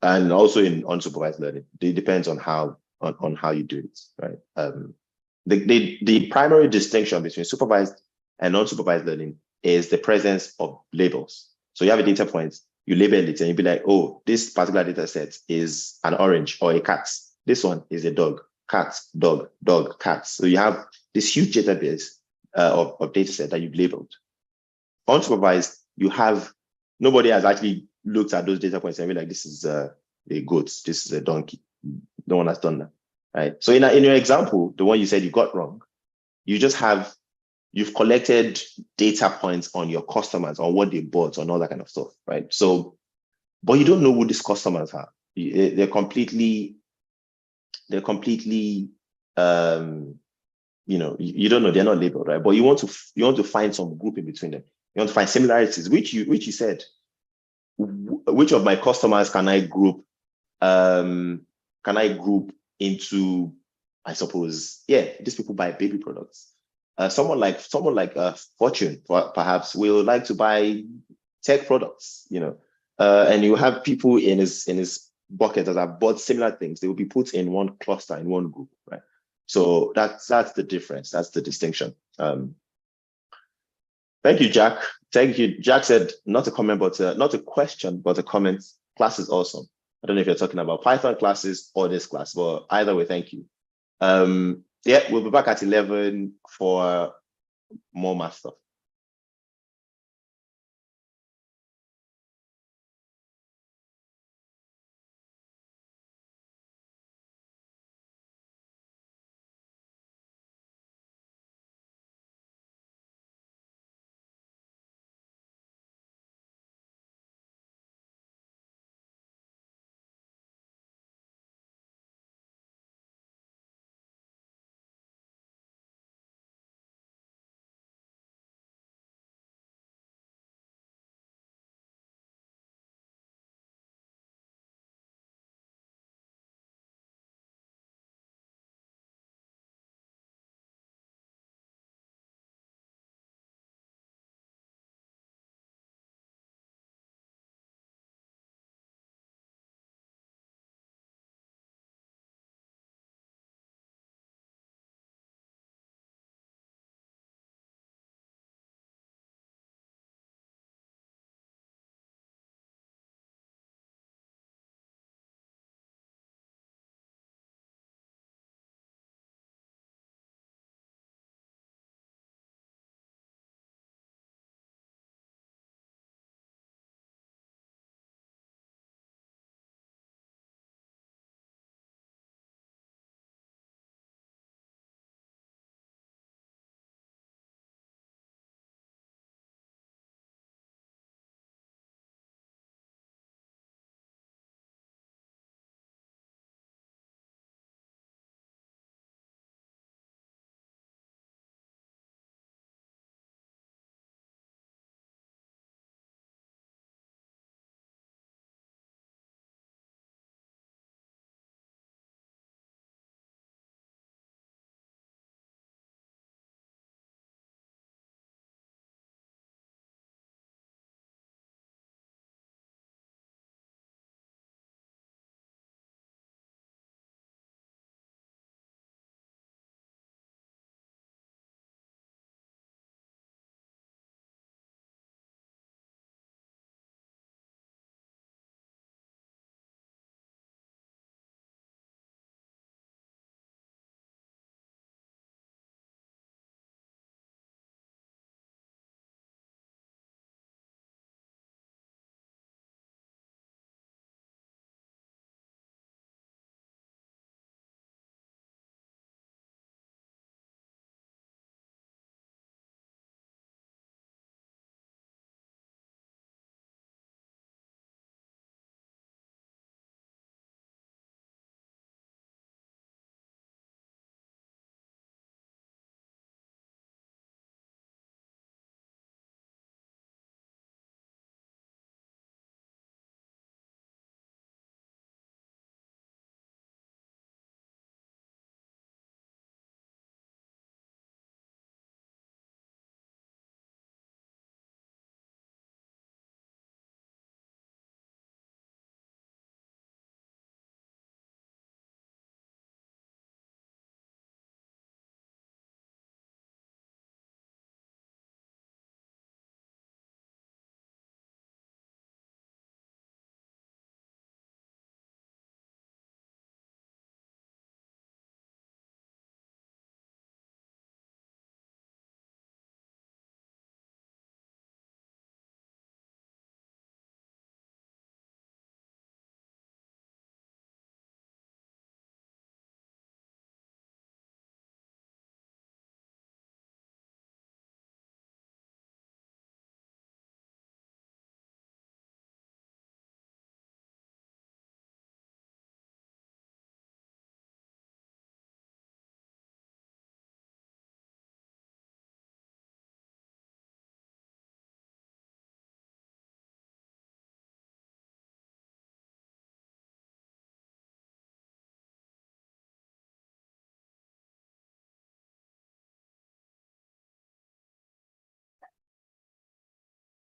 And also in unsupervised learning, it depends on how you do it, right? The primary distinction between supervised and unsupervised learning is the presence of labels. So you have a data point, you label it, and you'll be like, oh, this particular data set is an orange or a cat. This one is a dog, cat, dog, dog, cat. So you have this huge database of data set that you've labeled. Unsupervised, nobody has actually looked at those data points and be like, this is a goat, this is a donkey. No one has done that, right? So in your example, the one you said you got wrong, you've collected data points on your customers, on what they bought, on all that kind of stuff, right? So, but you don't know who these customers are. They're completely, you don't know, they're not labeled, right? But you want to find some group in between them. You want to find similarities, which you said, which of my customers can I group into, I suppose, these people buy baby products. Someone like Fortune, perhaps, will like to buy tech products, and you have people in his bucket that have bought similar things. They will be put in one cluster, in one group, right? So that's the difference. That's the distinction. Thank you, Jack. Thank you. Jack said not a comment, but not a question, but a comment. Class is awesome. I don't know if you're talking about Python classes or this class, but either way, thank you. Yeah, we'll be back at 11 for more math stuff.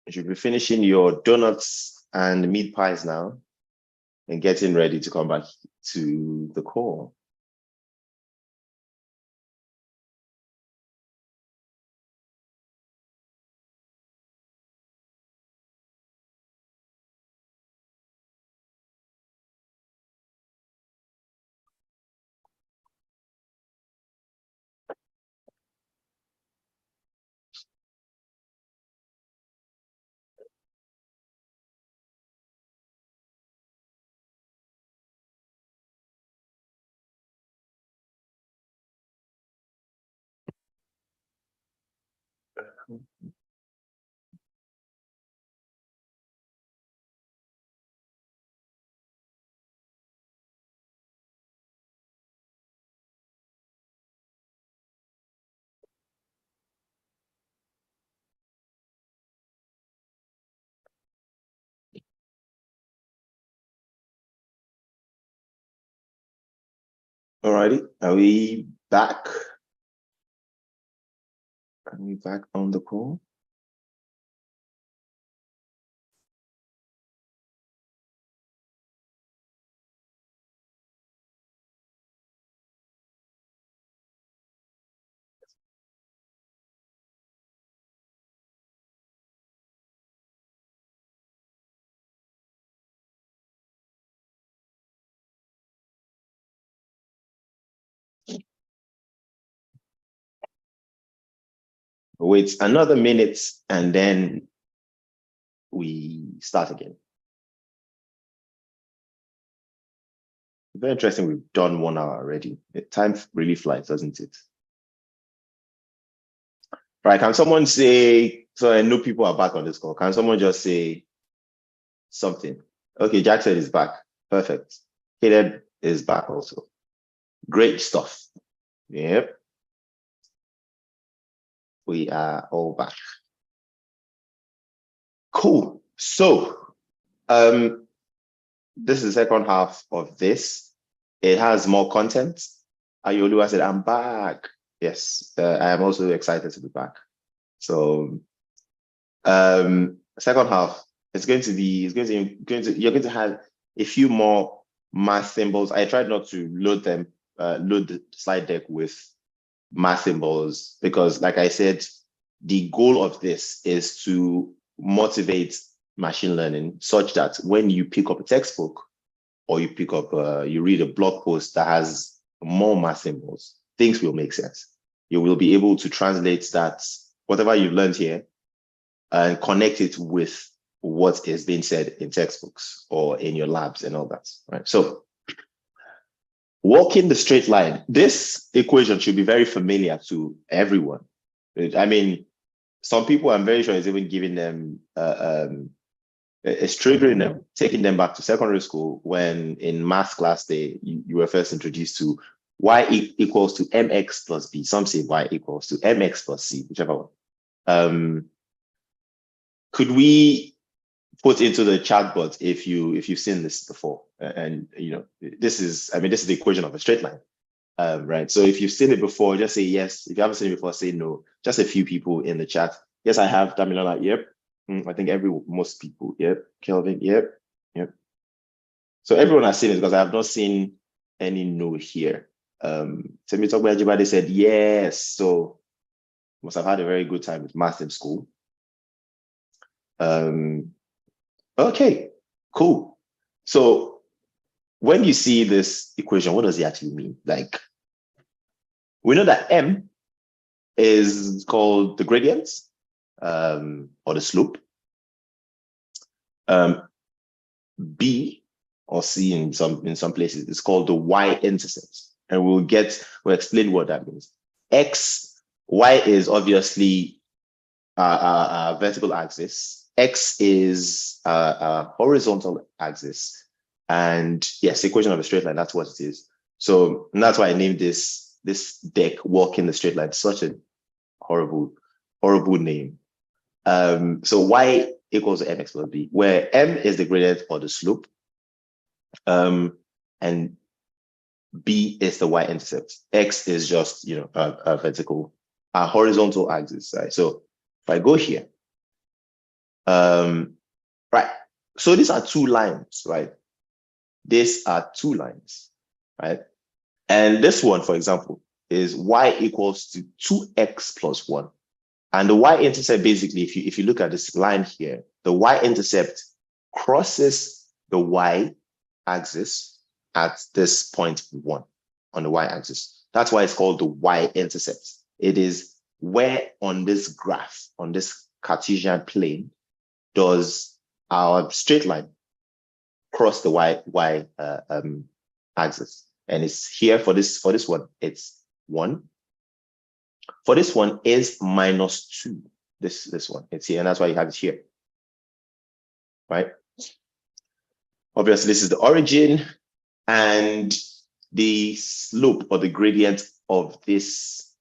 You should be finishing your donuts and meat pies now and getting ready to come back to the core. Alrighty, are we back? Are we back on the call? Wait another minute and then we start again. Very interesting. We've done 1 hour already. Time really flies, doesn't it? Right. Can someone say, so I know people are back on this call. Can someone just say something? Okay, Jackson is back. Perfect. Caleb is back also. Great stuff. Yep. We are all back. Cool. So this is the second half of this. It has more content. Ayolua said, I'm back. Yes, I am also excited to be back. So second half, you're going to have a few more math symbols. I tried not to load the slide deck with math symbols because, like I said, the goal of this is to motivate machine learning such that when you pick up a textbook or you pick up, you read a blog post that has more math symbols, things will make sense. You will be able to translate that, whatever you've learned here, and connect it with what is being said in textbooks or in your labs and all that, right? So walking the straight line, this equation should be very familiar to everyone. I mean, some people, I'm very sure, is even giving them, it's triggering them, taking them back to secondary school when in math class you were first introduced to y equals to mx plus b. Some say y equals to mx plus c, whichever one. Could we put into the chat box if you've seen this before? And this is the equation of a straight line, right? So if you've seen it before, just say yes. If you haven't seen it before, say no. Just a few people in the chat. Yes, I have. Damilola, yep. I think most people, yep. Kelvin, yep. So everyone has seen it because I have not seen any no here. Temitope Ajibade said yes. So must have had a very good time with math in school. Okay, cool. So when you see this equation, what does it actually mean? Like, we know that m is called the gradient or the slope. B or C in some places is called the y-intercept, and we'll explain what that means. Y is obviously a vertical axis. X is a horizontal axis, and yes, equation of a straight line. That's what it is. So that's why I named this deck "Walking the Straight Line." Such a horrible name. So y equals to mx plus b, where m is the gradient or the slope, and b is the y-intercept. X is just a horizontal axis, right? So if I go here, right. So these are two lines, right? These are two lines, right? And this one, for example, is y equals to 2x plus 1. And the y-intercept, basically, if you look at this line here, the y-intercept crosses the y-axis at this point 1 on the y-axis. That's why it's called the y-intercept. It is where on this graph, on this Cartesian plane, does our straight line cross the y axis. And it's here for this one, it's 1. For this one is -2. this one. It's here, and that's why you have it here, right? Obviously, this is the origin, and the slope or the gradient of this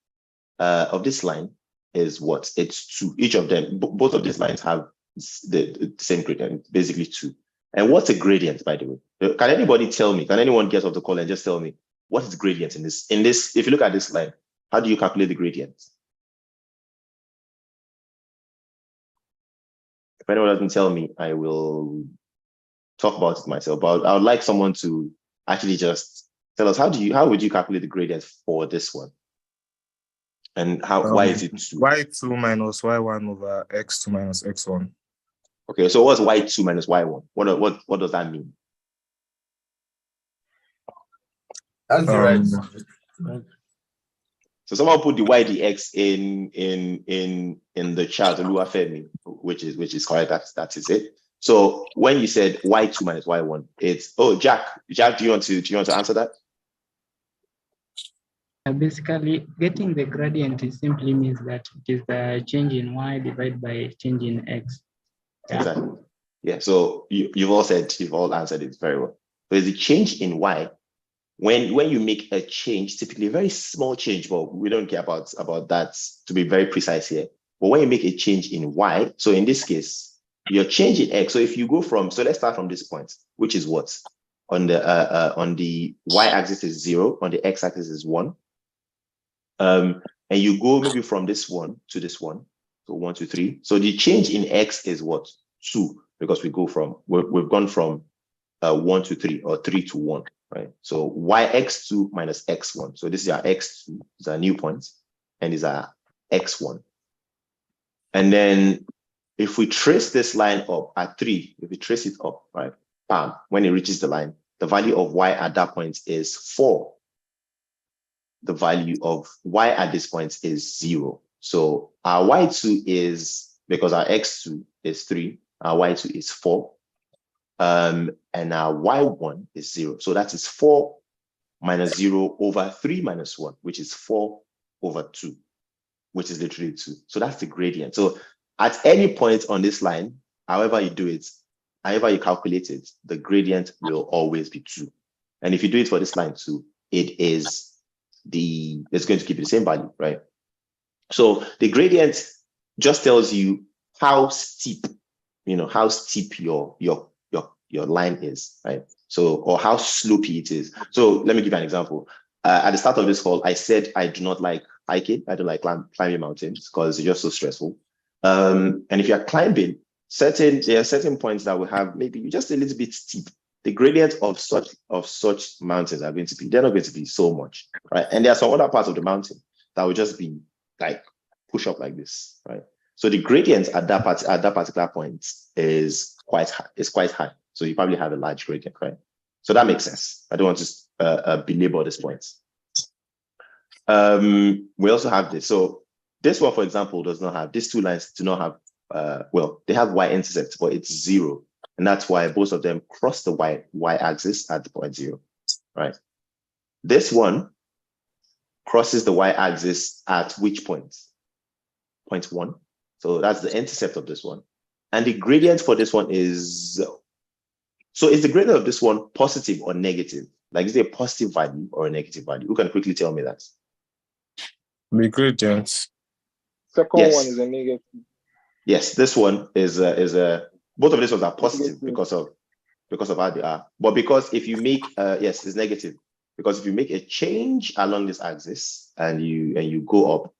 line is what? It's 2. Each of them, both of these lines have the same gradient, basically 2. And what's a gradient, by the way? Can anybody tell me? Can anyone get off the call and just tell me what is the gradient in this? If you look at this line, how do you calculate the gradient? If anyone doesn't tell me, I will talk about it myself. But I would like someone to actually just tell us how would you calculate the gradient for this one? And why is it 2? y2 minus y1 over x2 minus x1. Okay, so what's y2 minus y1? What does that mean? That's the right. So someone put the y dx in the chat, Oluwafemi, which is correct. That is it. So when you said y2 minus y1, it's Jack, do you want to answer that? Basically, getting the gradient simply means that it is the change in y divided by change in x. Yeah. Exactly. Yeah. So you've all answered it very well. So it's the change in y. When you make a change, typically a very small change, but we don't care about that to be very precise here. But when you make a change in y, so in this case, you're changing x. So if you go so let's start from this point, which is what? On the y-axis is 0, on the x-axis is 1. And you go maybe from this one to this one, so 1, 2, 3. So the change in x is what? 2, because we've gone from 1 to 3 or 3 to 1, right? So yx2 minus x1. So this is our x2, is our new point, and is our x1. And then if we trace this line up at 3, if we trace it up, right, bam, when it reaches the line, the value of y at that point is 4. The value of y at this point is 0. So our y2 is, because our x2 is 3, our y2 is 4. And our y1 is 0. So that is 4 minus 0 over 3 minus 1, which is 4 over 2, which is literally 2. So that's the gradient. So at any point on this line, however you do it, however you calculate it, the gradient will always be 2. And if you do it for this line too, it's going to give you the same value, right? So the gradient just tells you how steep, how steep your line is, right? So, or how slopey it is. So let me give you an example. At the start of this call, I said I do not like hiking. I don't like climbing mountains because it's just so stressful. And if you're climbing, there are certain points that will have maybe just a little bit steep. The gradient of such mountains they're not going to be so much, right? And there are some other parts of the mountain that will just be like push up like this, right? So the gradient at that particular point is quite high. So you probably have a large gradient, right? So that makes sense. I don't want to belabor this point. We also have this. So this one, for example, does not have, these two lines do not have, they have y-intercept, but it's 0. And that's why both of them cross the y-axis at the point 0, right? This one crosses the y-axis at which point? Point 1. So that's the intercept of this one. And the gradient for this one is, so is the gradient of this one positive or negative? Like, is it a positive value or a negative value? Who can quickly tell me that? The gradient. Second one is a negative. Yes, this one is both of these ones are positive because of how they are. But because if you make yes, it's negative. Because if you make a change along this axis and you go up,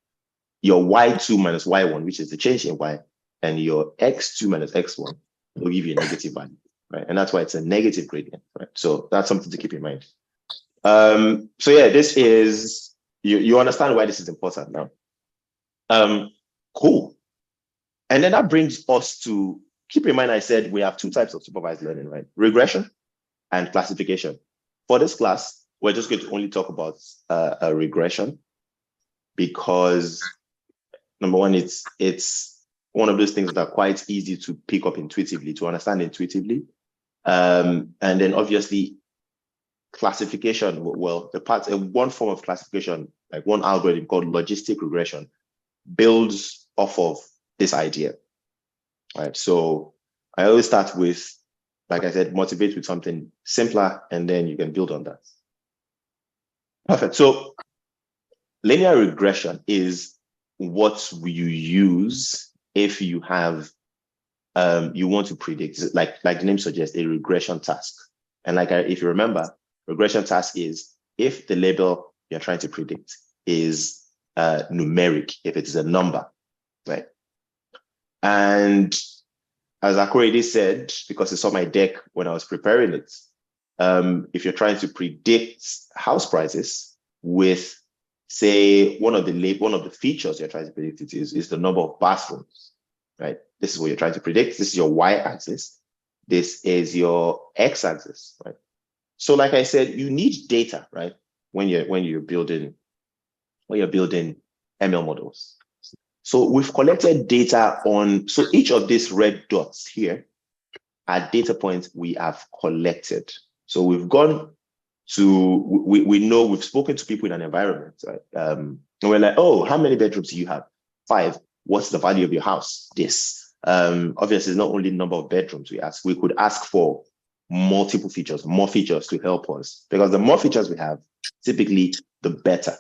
your y2 minus y1, which is the change in y, and your x2 minus x1 will give you a negative value, right? And that's why it's a negative gradient, right? So that's something to keep in mind. So yeah, this is, you understand why this is important now. Cool. And then that brings us to, keep in mind, I said we have 2 types of supervised learning, right? Regression and classification. For this class, we're just going to only talk about a regression because, number one, it's one of those things that are quite easy to pick up intuitively, to understand intuitively. And then obviously, classification, well, one form of classification, like one algorithm called logistic regression, builds off of this idea, right? So I always start with, like I said, motivate with something simpler, and then you can build on that. Perfect. So linear regression is what you use if you have, you want to predict, like the name suggests, a regression task. And if you remember, regression task is if the label you're trying to predict is numeric, if it's a number, right? And as I already said, because it's on my deck when I was preparing it, if you're trying to predict house prices with, say, one of the features you're trying to predict it is the number of bathrooms, right? This is what you're trying to predict. This is your y-axis. This is your x-axis, right? So, like I said, you need data, right? When you're building ML models. So we've collected data on, so each of these red dots here are data points we have collected. So we've gone to, we know we've spoken to people in an environment, right? And we're like, oh, how many bedrooms do you have? 5. What's the value of your house? This. Obviously, it's not only the number of bedrooms we ask. We could ask for multiple features, more features to help us, because the more features we have, typically the better,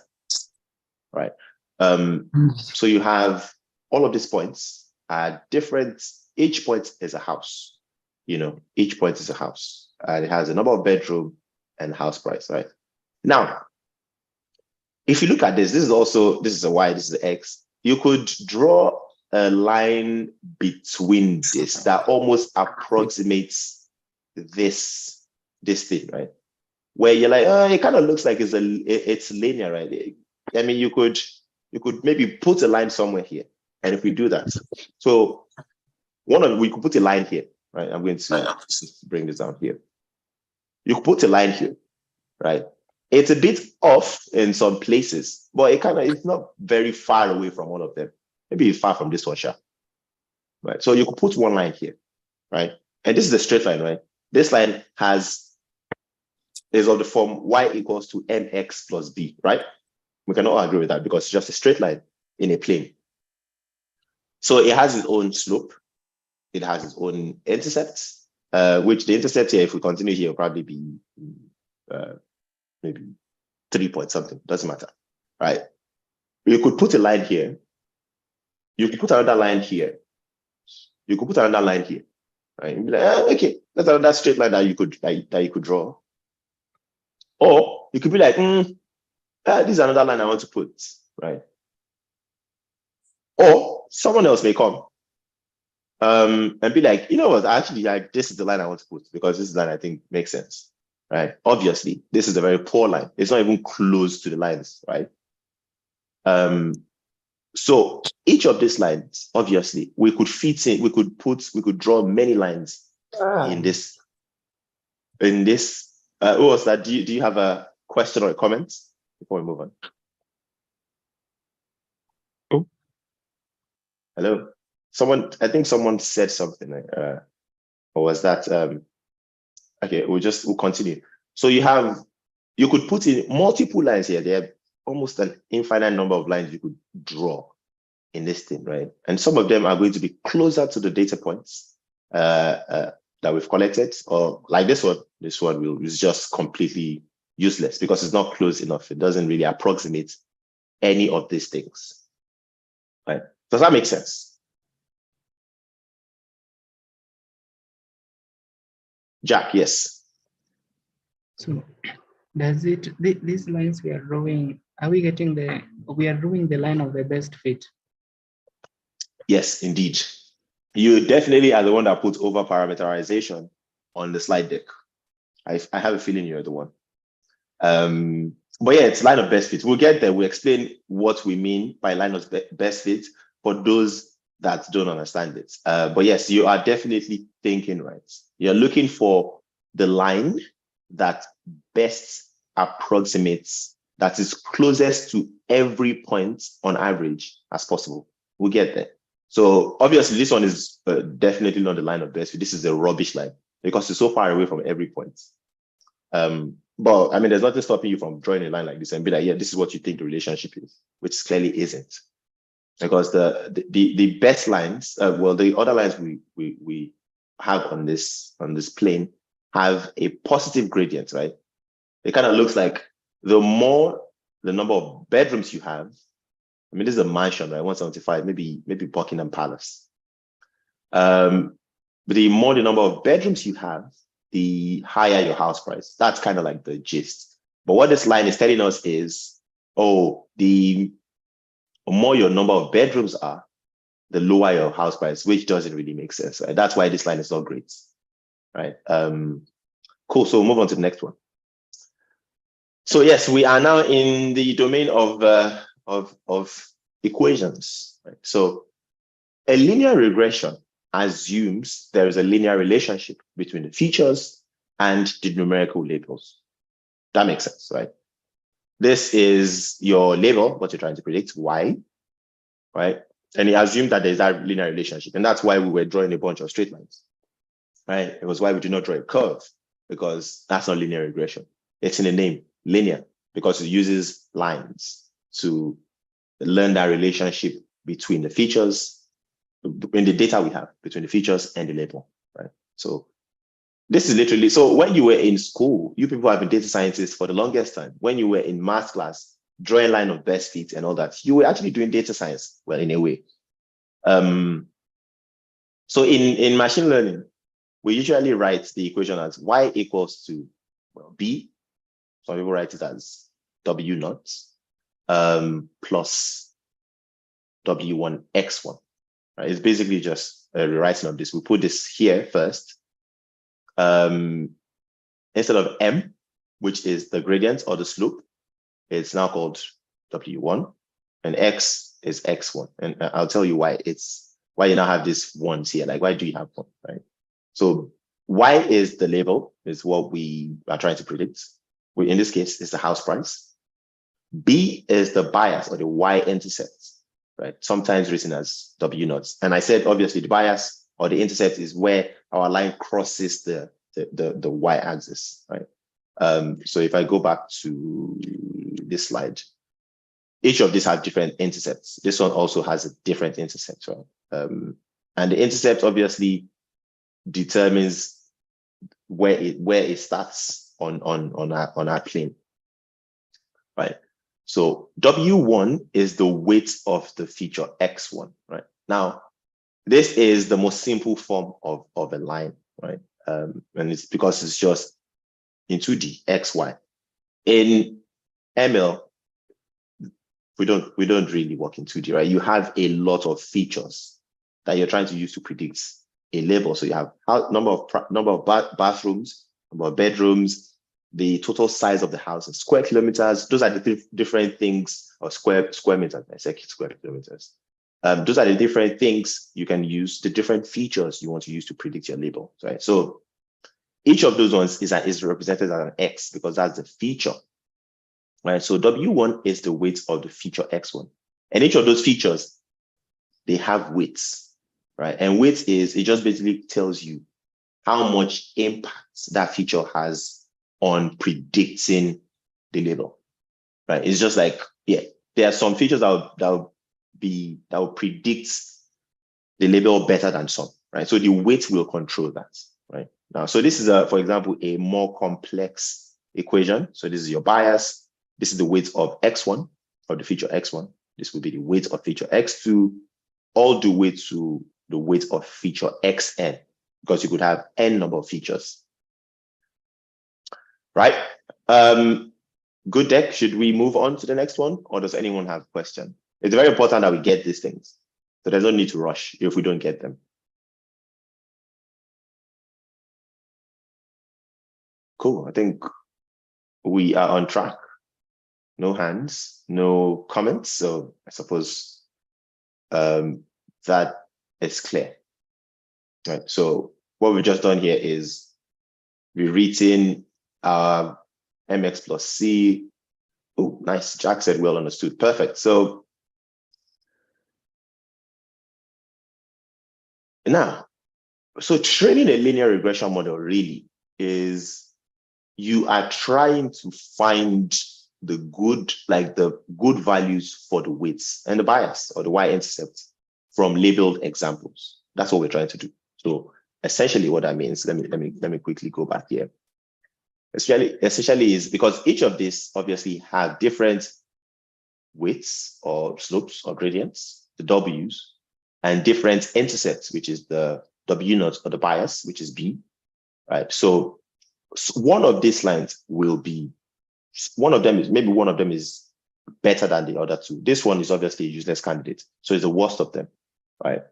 right? So you have all of these points are different. Each point is a house, each point is a house, and it has a number of bedroom and house price, right? Now, if you look at this is a y, this is the x. You could draw a line between this that almost approximates this thing, right? Where you're like, oh, it kind of looks like it's linear, right? I mean, you could maybe put a line somewhere here. And if we do that, so we could put a line here, right? I'm going to bring this down here. You could put a line here, right? It's a bit off in some places, but it's not very far away from all of them. Maybe it's far from this one, sure. Right? So you could put one line here, right? And this is a straight line, right? This line is of the form y equals to mx plus b, right? We can all agree with that because it's just a straight line in a plane. So it has its own slope. It has its own intercept, which the intercept here, if we continue here, will probably be maybe 3 point something. Doesn't matter, right? You could put a line here. You could put another line here. You could put another line here, right? You'd be like, okay, that's another straight line that you could draw. Or you could be like, this is another line I want to put, right? Or someone else may come and be like, you know what, actually, this is the line I want to put because this line I think makes sense, right? Obviously, this is a very poor line. It's not even close to the lines, right? So each of these lines, obviously, we could fit in, we could draw many lines in this. Who was that? Do you have a question or a comment before we move on? Oh, hello. I think someone said something. Or was that? Okay, we'll continue. So you could put in multiple lines here. There are almost an infinite number of lines you could draw in this thing, right? And some of them are going to be closer to the data points that we've collected, or like this one. This one is just completely useless because it's not close enough. It doesn't really approximate any of these things, right? Does that make sense? Jack, yes. So does these lines we are drawing, we are drawing the line of the best fit? Yes, indeed. You definitely are the one that puts over parameterization on the slide deck. I have a feeling you're the one. But yeah, it's line of best fit. We'll get there. We'll explain what we mean by line of best fit for those that don't understand it. But yes, you are definitely thinking right. You're looking for the line that best approximates, that is closest to every point on average as possible. We'll get there. So obviously this one is definitely not the line of best fit. This is a rubbish line because it's so far away from every point. But I mean, there's nothing stopping you from drawing a line like this and be like, yeah, this is what you think the relationship is, which clearly isn't. because the best lines, well, the other lines we have on this plane have a positive gradient, right? It kind of looks like the more the number of bedrooms you have. I mean, this is a mansion, right? 175, maybe Buckingham Palace. But the more the number of bedrooms you have, the higher your house price. That's kind of like the gist. But what this line is telling us is, oh, the more your number of bedrooms are, the lower your house price, which doesn't really make sense. Right? That's why this line is not great, right? Cool. So we'll move on to the next one. So yes, we are now in the domain of equations. Right? So a linear regression assumes there is a linear relationship between the features and the numerical labels. That makes sense, right? This is your label, what you're trying to predict, y, right? And it assumed that there's that linear relationship. And that's why we were drawing a bunch of straight lines, right? It was why we did not draw a curve, because that's not linear regression. It's in the name, linear, because it uses lines to learn that relationship between the features, in the data we have, between the features and the label, right? So this is literally, so when you were in school, you people have been data scientists for the longest time. When you were in math class, drawing line of best fit and all that, you were actually doing data science, well, in a way. So in machine learning, we usually write the equation as y equals to, well, b. Some people write it as w naught plus w1 x1. Right? It's basically just a rewriting of this. We put this here first. Instead of m, which is the gradient or the slope, it's now called w1, and x is x1. And I'll tell you why you now have these ones here. Like, why do you have one, right? So y is the label, is what we are trying to predict. In this case, it's the house price. B is the bias or the y-intercept, right? Sometimes written as w naught. And I said, obviously, the bias or the intercept is where our line crosses the y-axis, right? So if I go back to this slide, each of these have different intercepts. This one also has a different intercept, right? And the intercept obviously determines where it starts on our plane, right? So W1 is the weight of the feature X1, right? Now, this is the most simple form of a line, right? And it's because it's just in 2D, XY. In ML, we don't really work in 2D, right? You have a lot of features that you're trying to use to predict a label. So you have number of bathrooms, number of bedrooms, the total size of the house in square kilometers. Those are the different things, or square meters, I say square kilometers. Those are the different things you can use, the different features you want to use to predict your label, right? So each of those ones is represented as an X because that's the feature, right? So W1 is the weight of the feature X1. And each of those features, they have weights, right? And weight it just basically tells you how much impact that feature has on predicting the label, right? It's just like, yeah, there are some features that will predict the label better than some, right? So the weight will control that, right? Now, so this is for example, a more complex equation. So this is your bias. This is the weight of X1, of the feature X1. This will be the weight of feature X2, all the way to the weight of feature Xn, because you could have n number of features, right? Good deck. Should we move on to the next one, or does anyone have a question? It's very important that we get these things, so there's no need to rush if we don't get them. Cool. I think we are on track. No hands, no comments. So I suppose that is clear. Right. So what we've just done here is rewritten mx plus c. Oh, nice. Jack said well understood. Perfect. So now, so training a linear regression model really is you are trying to find the good values for the weights and the bias or the y-intercept from labeled examples. That's what we're trying to do. So essentially what that means, let me quickly go back here. Essentially is because each of these obviously have different weights or slopes or gradients, the W's, and different intercepts, which is the W naught or the bias, which is B, right? So one of these lines will be, one of them is better than the other two. This one is obviously a useless candidate. So it's the worst of them, right?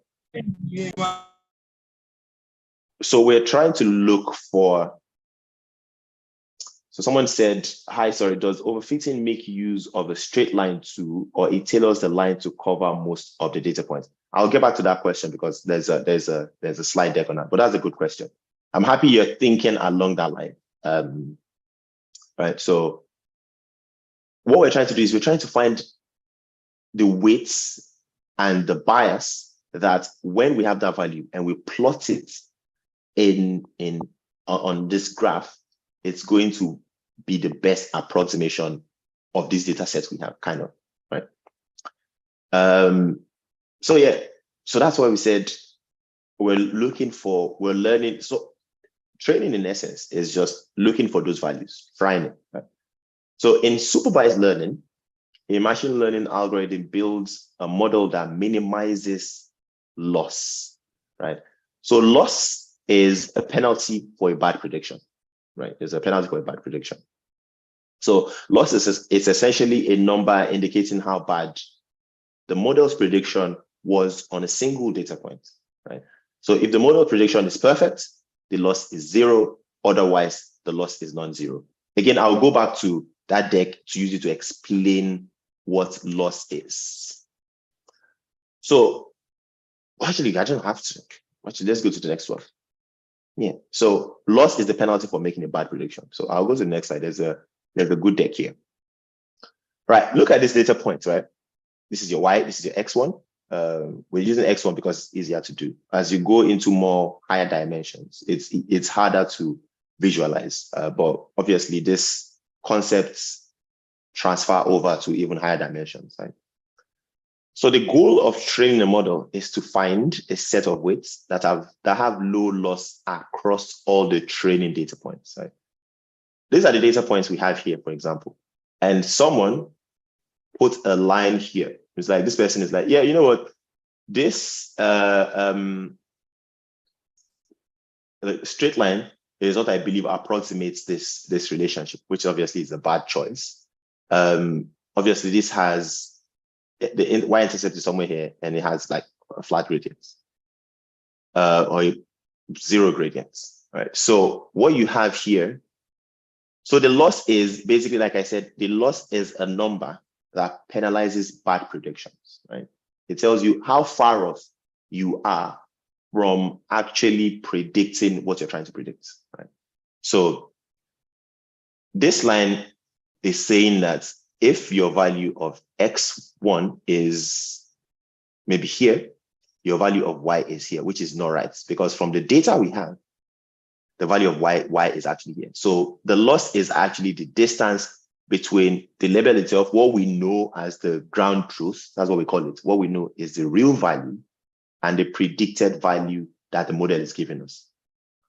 So we're trying to look for, so someone said, hi, sorry, does overfitting make use of a straight line too, or it tailors the line to cover most of the data points? I'll get back to that question because there's a slide deck on that, but that's a good question. I'm happy you're thinking along that line. Right, so what we're trying to do is we're trying to find the weights and the bias that when we have that value and we plot it on this graph, it's going to be the best approximation of these data sets we have, kind of, right? So yeah, so that's why we said we're learning. So training in essence is just looking for those values, trying it, right? So in supervised learning, a machine learning algorithm builds a model that minimizes loss, right? So loss is a penalty for a bad prediction, right? There's a penalty for a bad prediction. So loss is essentially a number indicating how bad the model's prediction was on a single data point, right? So if the model prediction is perfect, the loss is 0. Otherwise, the loss is non-zero. Again, I'll go back to that deck to use it to explain what loss is. So actually, I don't have to. Actually, let's go to the next one. Yeah, so loss is the penalty for making a bad prediction. So I'll go to the next slide. There's a good deck here. Right, look at this data point, right? This is your Y, this is your X1. We're using X1 because it's easier to do. As you go into more higher dimensions, it's harder to visualize, but obviously this concepts transfer over to even higher dimensions, right? So the goal of training a model is to find a set of weights that have low loss across all the training data points, right? These are the data points we have here, for example, and someone put a line here. It's like, this person is like, yeah, you know what? This straight line is what I believe approximates this relationship, which obviously is a bad choice. Obviously, this has the y-intercept is somewhere here, and it has like a flat gradient or 0 gradients, right? So what you have here, so the loss is basically, like I said, the loss is a number that penalizes bad predictions, right? It tells you how far off you are from actually predicting what you're trying to predict, right? So this line is saying that if your value of X1 is maybe here, your value of Y is here, which is not right, because from the data we have, the value of Y is actually here. So the loss is actually the distance between the label itself, what we know as the ground truth, that's what we call it. What we know is the real value and the predicted value that the model is giving us.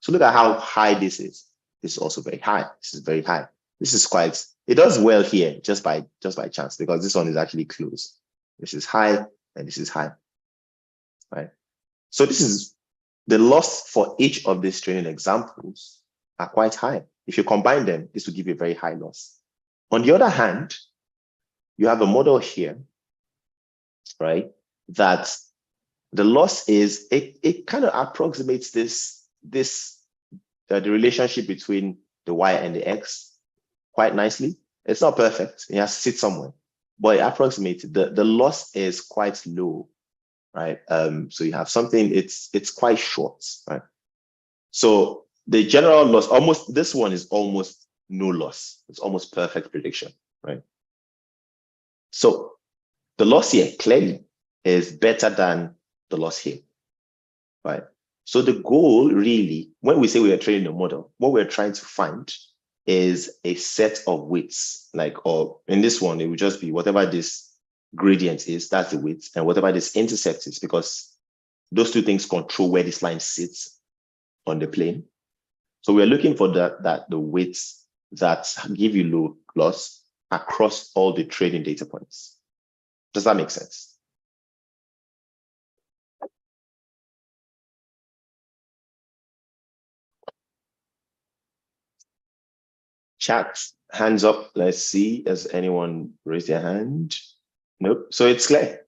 So look at how high this is. This is also very high. This is very high. This is quite, it does well here just by chance, because this one is actually close. This is high and this is high, right? So this is the loss for each of these training examples are quite high. If you combine them, this will give you a very high loss. On the other hand, you have a model here, right? That the loss is, it kind of approximates the relationship between the Y and the X quite nicely. It's not perfect. It has to sit somewhere, but it approximates it. The loss is quite low, right? So you have something, it's quite short, right? So the general loss, this one is almost no loss. It's almost perfect prediction, right? So the loss here clearly is better than the loss here, right? So the goal really, when we say we are training a model, what we're trying to find is a set of weights, or in this one, it would just be whatever this gradient is, that's the weight, and whatever this intercept is, because those two things control where this line sits on the plane. So we're looking for the weights that give you low loss across all the trading data points. Does that make sense? Chat, hands up. Let's see. Has anyone raised their hand? Nope. So it's clear.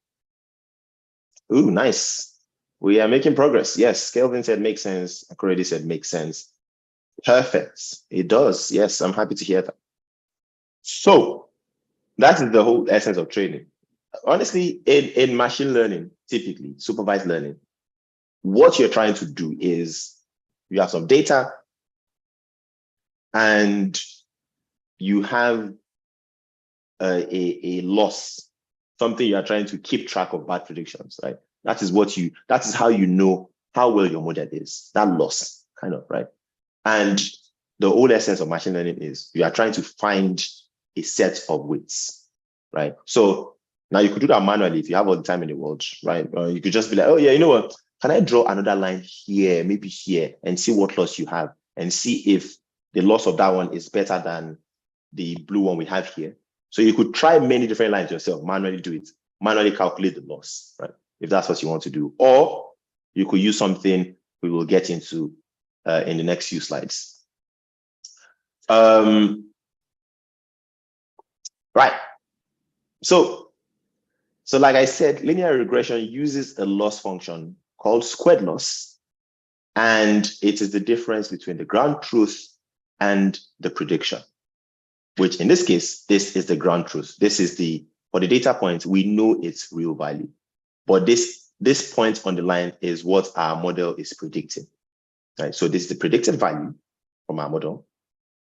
Ooh, nice. We are making progress. Yes, Kelvin said makes sense. Akorede said makes sense. Perfect. It does. Yes, I'm happy to hear that. So that is the whole essence of training. Honestly, in machine learning, typically supervised learning, what you're trying to do is you have some data and you have a loss, something you are trying to keep track of bad predictions, right? That is how you know how well your model is, that loss, kind of, right? And the whole essence of machine learning is you are trying to find a set of weights, right? So now you could do that manually if you have all the time in the world, right? You could just be like, oh yeah, you know what? Can I draw another line here, maybe here, and see what loss you have, and see if the loss of that one is better than the blue one we have here. So you could try many different lines yourself, manually do it, manually calculate the loss, right? If that's what you want to do. Or you could use something we will get into in the next few slides. Right. So like I said, linear regression uses a loss function called squared loss. And it is the difference between the ground truth and the prediction, which in this case, this is the ground truth. This is for the data point, we know its real value. But this point on the line is what our model is predicting, right? So this is the predicted value from our model,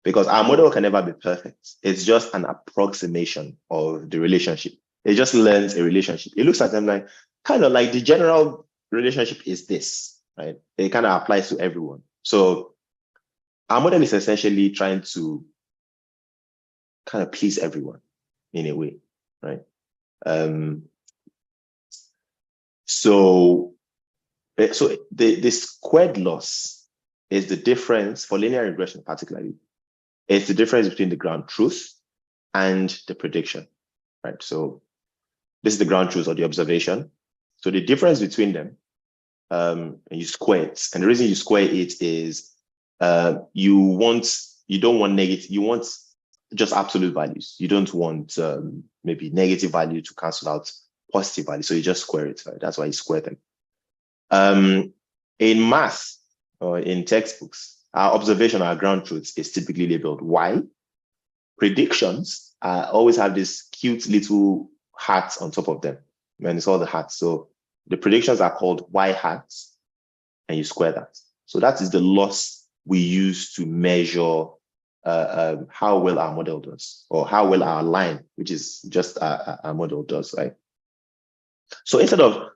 because our model can never be perfect. It's just an approximation of the relationship. It just learns a relationship. It looks at them like, kind of like the general relationship is this, right? It kind of applies to everyone. So our model is essentially trying to kind of please everyone in a way, right? So the squared loss is the difference for linear regression particularly. It's the difference between the ground truth and the prediction, right? So this is the ground truth or the observation. So the difference between them, and you square it. And the reason you square it is you don't want negative, you want just absolute values. You don't want maybe negative value to cancel out positive value. So you just square it, right? That's why you square them. In math or in textbooks, our observation, our ground truth is typically labeled Y. Predictions always have this cute little hats on top of them. And it's all the hats. So the predictions are called Y hats, and you square that. So that is the loss we use to measure how well our model does, or how well our line, which is just our model does, right? So instead of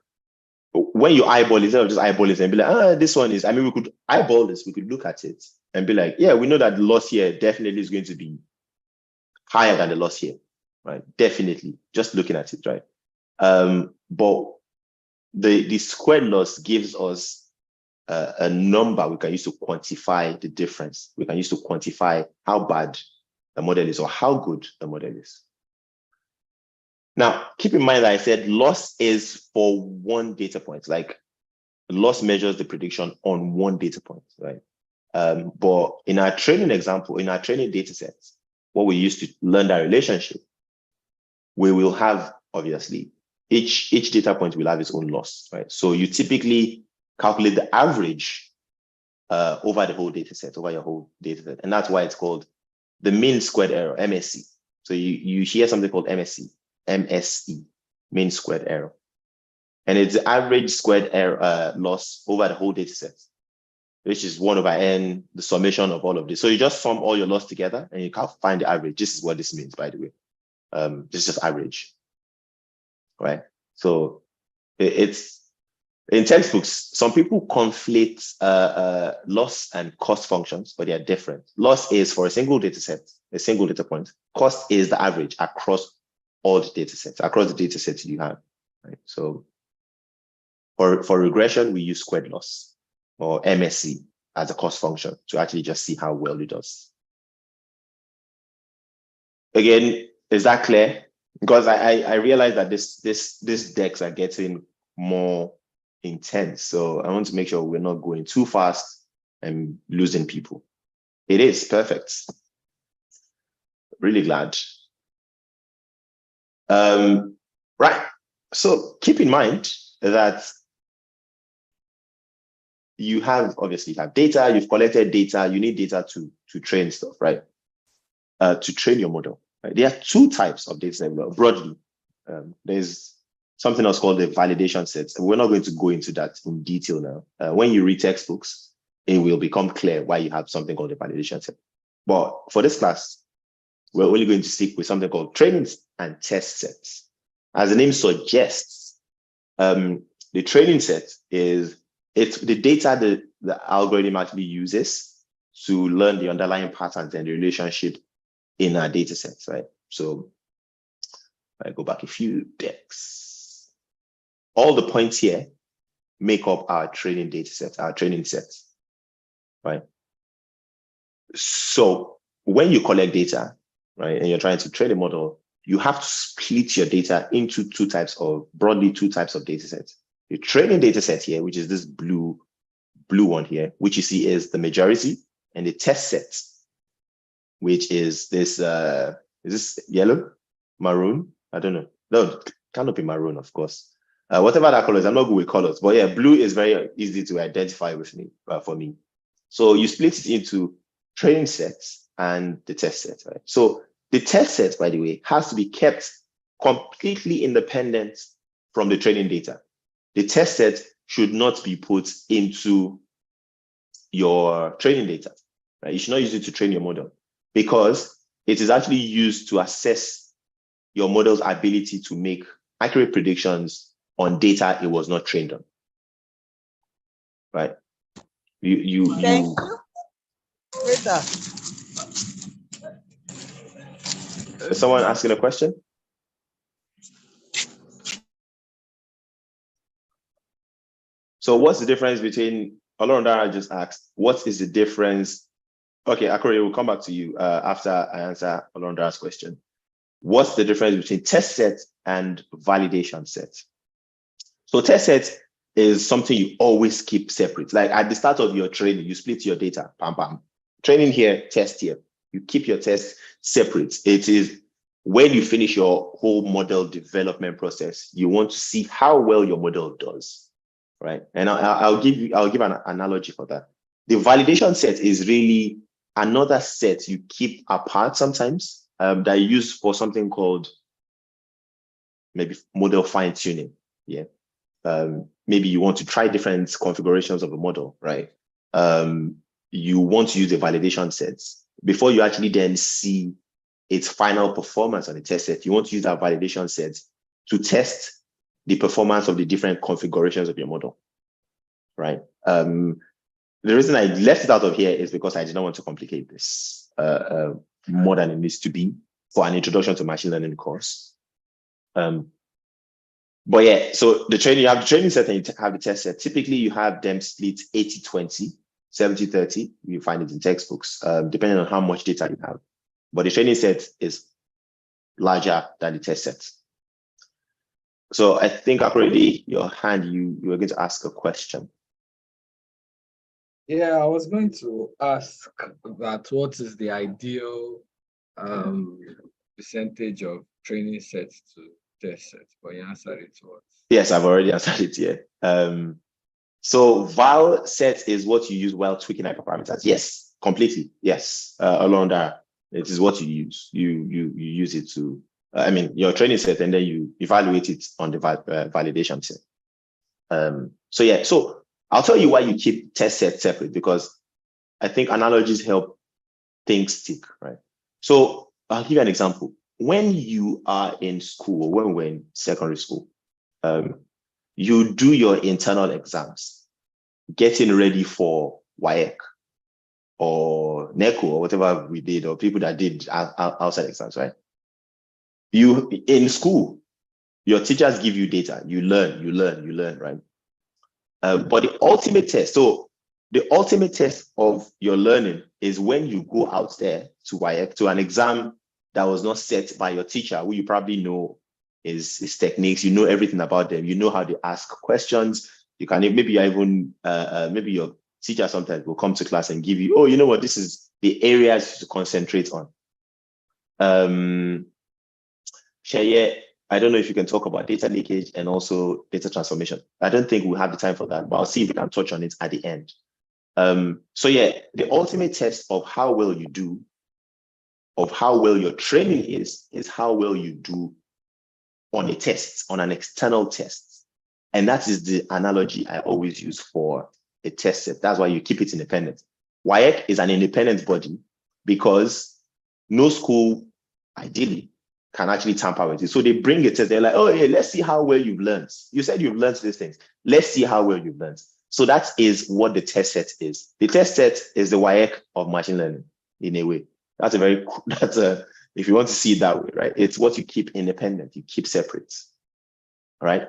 when you eyeball, instead of just eyeball it and be like, this one is, I mean, we could eyeball this, we could look at it and be like, yeah, we know that the loss here definitely is going to be higher than the loss here, right? Definitely, just looking at it, right? But the squared loss gives us a number we can use to quantify the difference. We can use to quantify how bad the model is or how good the model is. Now, keep in mind that I said loss is for one data point, like loss measures the prediction on one data point, right? But in our training example, in our training data sets, what we use to learn that relationship, we will have, obviously, each data point will have its own loss, right? So you typically calculate the average over the whole data set, over your whole data set. And that's why it's called the mean squared error, MSE. So you hear something called MSE, mean squared error. And it's the average squared error loss over the whole data set, which is 1 over n, the summation of all of this. So you just sum all your loss together and you can't find the average. This is what this means, by the way. This is just average, right? So it's In textbooks, some people conflate loss and cost functions, but they are different. Loss is for a single data set, a single data point. Cost is the average across all the data sets, across the data sets you have. Right? So for regression, we use squared loss or MSE as a cost function to actually just see how well it does. Again, is that clear? Because I realize that these decks are getting more intense. So I want to make sure we're not going too fast and losing people. It is perfect. Really glad. Right. So keep in mind that you obviously have data, you've collected data, you need data to train stuff, right? To train your model. Right? There are two types of data broadly. There's something else called the validation sets. We're not going to go into that in detail now. When you read textbooks, it will become clear why you have something called a validation set. But for this class, we're only going to stick with something called training and test sets. As the name suggests, the training set is the data the algorithm actually uses to learn the underlying patterns and the relationship in our data sets, right? So I go back a few decks. All the points here make up our training data set, our training sets, right? So when you collect data, right, and you're trying to train a model, you have to split your data into broadly two types of data sets. The training data set here, which is this blue one here, which you see is the majority, and the test set, which is this, is this yellow, maroon? I don't know. No, it cannot be maroon, of course. Whatever that color is, I'm not good with colors, but yeah, blue is very easy to identify with me, for me. So you split it into training sets and the test set, right? So the test set, by the way, has to be kept completely independent from the training data. The test set should not be put into your training data, right? You should not use it to train your model because it is actually used to assess your model's ability to make accurate predictions on data it was not trained on, right? Thank you. Later. Someone asking a question? So what's the difference between, Olorundara just asked, what is the difference? Okay, Akure, we'll come back to you after I answer Olorundara's question. What's the difference between test set and validation set? So test set is something you always keep separate. Like at the start of your training, you split your data, bam, bam. Training here, test here. You keep your tests separate. It is when you finish your whole model development process, you want to see how well your model does, right? And I'll give an analogy for that. The validation set is really another set you keep apart sometimes that you use for something called maybe model fine tuning. Yeah. Maybe you want to try different configurations of a model, right? You want to use the validation sets before you actually then see its final performance on the test set. You want to use that validation set to test the performance of the different configurations of your model, right? The reason I left it out of here is because I did not want to complicate this more than it needs to be for an introduction to machine learning course. But yeah, so you have the training set and you have the test set. Typically, you have them split 80-20, 70-30. You find it in textbooks, depending on how much data you have. But the training set is larger than the test set. So I think already your hand, you were going to ask a question. Yeah, I was going to ask that what is the ideal percentage of training sets to test sets, but you answered it to us. Yes, I've already answered it here. So val set is what you use while tweaking hyperparameters. Yes, completely. Yes, along that, it is what you use. You use it to, your training set, and then you evaluate it on the validation set. So yeah, so I'll tell you why you keep test sets separate, because I think analogies help things stick, right? So I'll give you an example. When you are in school, or when we're in secondary school, you do your internal exams, getting ready for WAEC or NECO or whatever we did, or people that did outside exams, right? You in school, your teachers give you data, you learn, right? But the ultimate test, so the ultimate test of your learning is when you go out there to WAEC, to an exam that was not set by your teacher, who you probably know is techniques, you know everything about them, you know how they ask questions. You can maybe even maybe your teacher sometimes will come to class and give you, oh, you know what, this is the areas to concentrate on. Sheye, I don't know if you can talk about data leakage and also data transformation. I don't think we'll have the time for that, but I'll see if we can touch on it at the end. So yeah, the ultimate test of how well you do, of how well your training is how well you do on a test, on an external test. And that is the analogy I always use for a test set. That's why you keep it independent. WAEC is an independent body because no school, ideally, can actually tamper with it. So they bring it, they're like, oh, yeah, let's see how well you've learned. You said you've learned these things. Let's see how well you've learned. So that is what the test set is. The test set is the WAEC of machine learning in a way. If you want to see it that way, right? It's what you keep independent, you keep separate, right?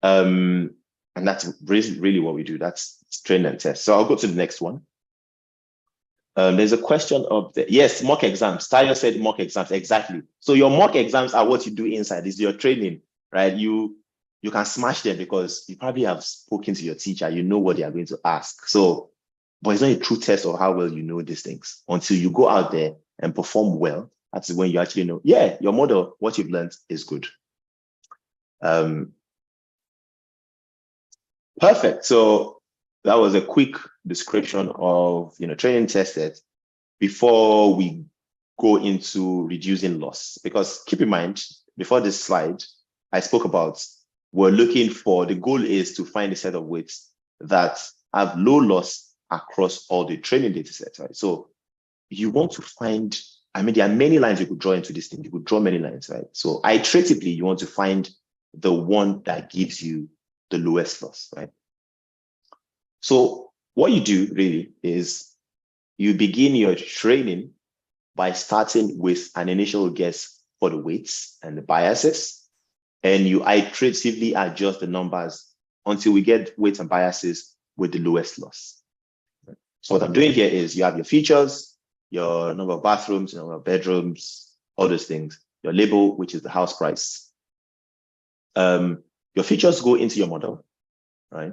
And that's really what we do. That's train and test. So I'll go to the next one. There's a question of yes, mock exams. Tayo said mock exams, exactly. So your mock exams are what you do inside, is your training, right? You can smash them because you probably have spoken to your teacher, you know what they are going to ask. So, but it's not a true test of how well you know these things until you go out there and perform well. That's when you actually know, yeah, your model, what you've learned is good. Perfect. So that was a quick description of training tested before we go into reducing loss. Because keep in mind, before this slide, I spoke about we're looking for, the goal is to find a set of weights that have low loss across all the training data sets, right? So you want to find, there are many lines you could draw into this thing. You could draw many lines, right? So iteratively, you want to find the one that gives you the lowest loss, right? So what you do really is you begin your training by starting with an initial guess for the weights and the biases, and you iteratively adjust the numbers until we get weights and biases with the lowest loss. So what I'm doing here is you have your features, your number of bathrooms, your number of bedrooms, all those things, your label, which is the house price. Your features go into your model, right?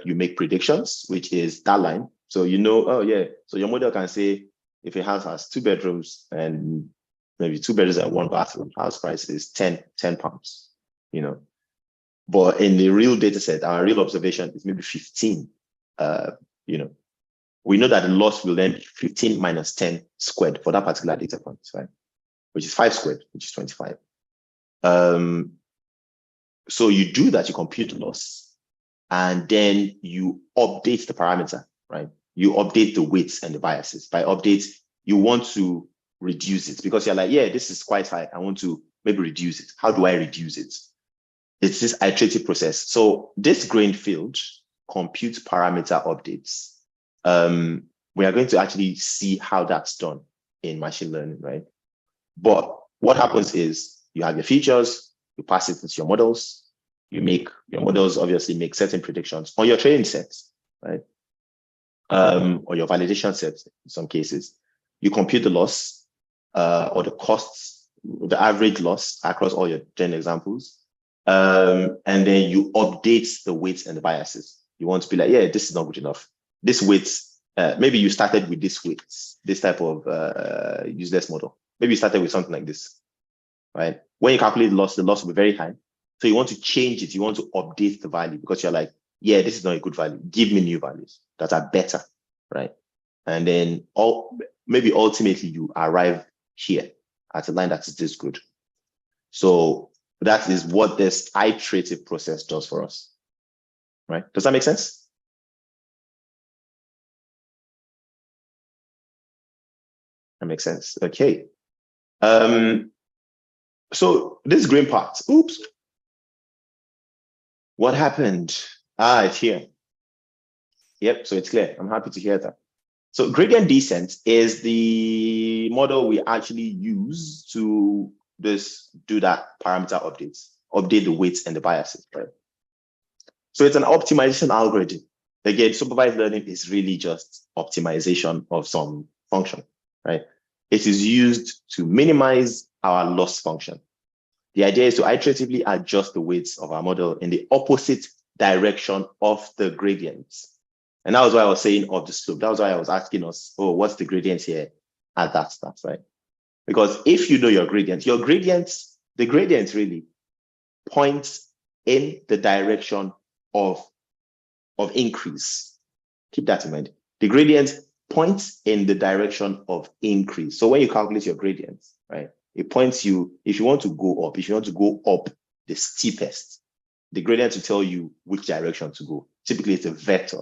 You make predictions, which is that line. So oh yeah, so your model can say if a house has 2 bedrooms and maybe 2 bedrooms and 1 bathroom, house price is 10 pounds, But in the real data set, our real observation is maybe 15. We know that the loss will then be 15 minus 10 squared for that particular data point, right? Which is 5 squared, which is 25. So you do that, you compute the loss, and then you update the parameter, right? You update the weights and the biases. By update, you want to reduce it because you're like, yeah, this is quite high. I want to maybe reduce it. How do I reduce it? It's this iterative process. So this green field computes parameter updates. We are going to actually see how that's done in machine learning, right? But what happens is you have your features, you pass it into your models, your models obviously make certain predictions on your training sets, right? Or your validation sets in some cases. You compute the loss or the costs, the average loss across all your training examples. And then you update the weights and the biases. You want to be like, yeah, this is not good enough. This weights, maybe you started with this weights, this type of useless model. Maybe you started with something like this, right? When you calculate the loss will be very high. So you want to change it. You want to update the value because you're like, yeah, this is not a good value. Give me new values that are better, right? And then maybe ultimately you arrive here at a line that is this good. So that is what this iterative process does for us, right? Does that make sense? That makes sense. Okay. So this green part, oops. What happened? Ah, it's here. Yep, so it's clear. I'm happy to hear that. So gradient descent is the model we actually use to just do that parameter update the weights and the biases, right? So it's an optimization algorithm. Again, supervised learning is really just optimization of some function, right? It is used to minimize our loss function. The idea is to iteratively adjust the weights of our model in the opposite direction of the gradients. And that was why I was saying of the slope. That was why I was asking us, oh, what's the gradient here at that start, right? Because if you know your gradient, the gradient really points in the direction of increase. Keep that in mind. The gradient points in the direction of increase. So when you calculate your gradient, right, it points you, if you want to go up the steepest, the gradient will tell you which direction to go. Typically, it's a vector.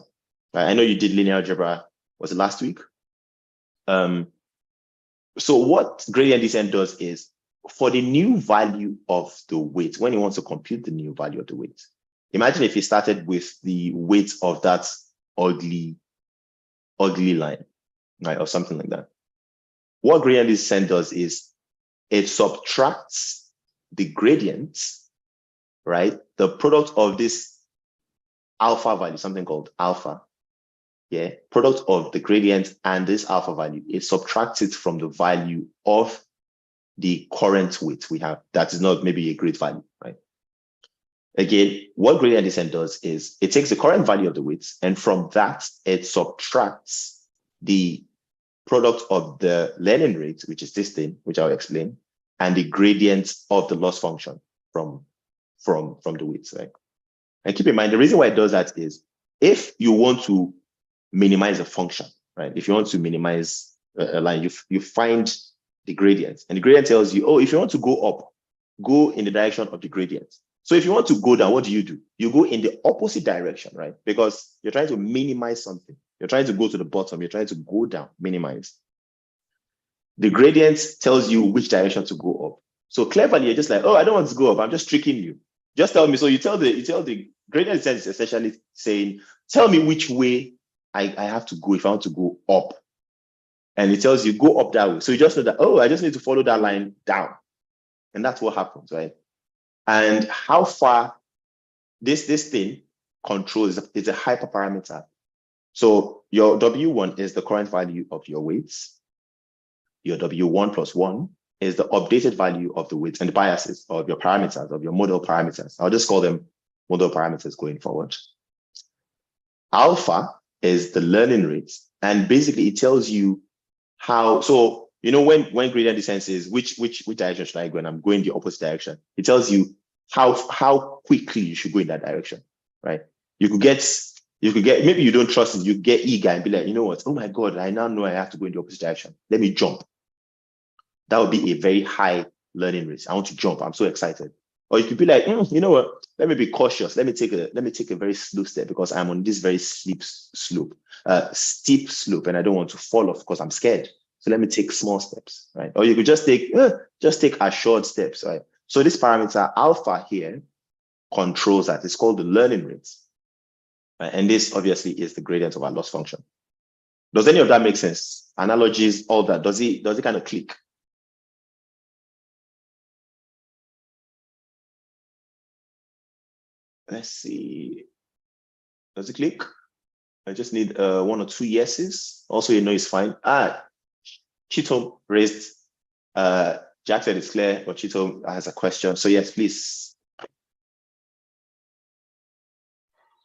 Right? I know you did linear algebra, was it last week? So what gradient descent does is, for the new value of the weight, when you want to compute the new value of the weight, imagine if you started with the weight of that ugly line, right, or something like that. What gradient descent does is it subtracts the gradient, right, the product of this alpha value, something called alpha, yeah, product of the gradient and this alpha value, it subtracts it from the value of the current weight we have. That is not maybe a great value, right? Again, what gradient descent does is it takes the current value of the weight, and from that, it subtracts the product of the learning rate, which is this thing, which I'll explain, and the gradient of the loss function from the weights, right? And keep in mind, the reason why it does that is if you want to minimize a function, right? If you want to minimize a line, you find the gradient, and the gradient tells you, oh, if you want to go up, go in the direction of the gradient. So if you want to go down, what do? You go in the opposite direction, right? Because you're trying to minimize something. You're trying to go to the bottom. You're trying to go down, minimize. The gradient tells you which direction to go up. So cleverly, you're just like, oh, I don't want to go up. I'm just tricking you. Just tell me. So you tell the gradient descent is essentially saying, tell me which way I have to go if I want to go up. And it tells you go up that way. So you just know that, oh, I just need to follow that line down. And that's what happens, right? And how far this thing controls is a hyperparameter. So your W1 is the current value of your weights. Your W1 plus 1 is the updated value of the weights and the biases of your parameters, of your model parameters. I'll just call them model parameters going forward. Alpha is the learning rate. And basically it tells you how, so you know when gradient descent is which direction should I go, and I'm going the opposite direction, it tells you how quickly you should go in that direction, right? You could get, maybe you don't trust it, you get eager and be like, you know what, oh my God, I now know I have to go in the opposite direction. Let me jump. That would be a very high learning rate. I want to jump. I'm so excited. Or you could be like, you know what, let me be cautious. Let me take a very slow step because I'm on this very steep slope, and I don't want to fall off because I'm scared. So let me take small steps, right? Or you could just take assured steps, right? So this parameter alpha here controls that. It's called the learning rate. Right? And this obviously is the gradient of our loss function. Does any of that make sense? Analogies, all that, does it kind of click? Let's see. Does it click? I just need 1 or 2 yeses. Also, you know it's fine. Chito raised, Jack said it's clear, but Chito has a question. So yes, please.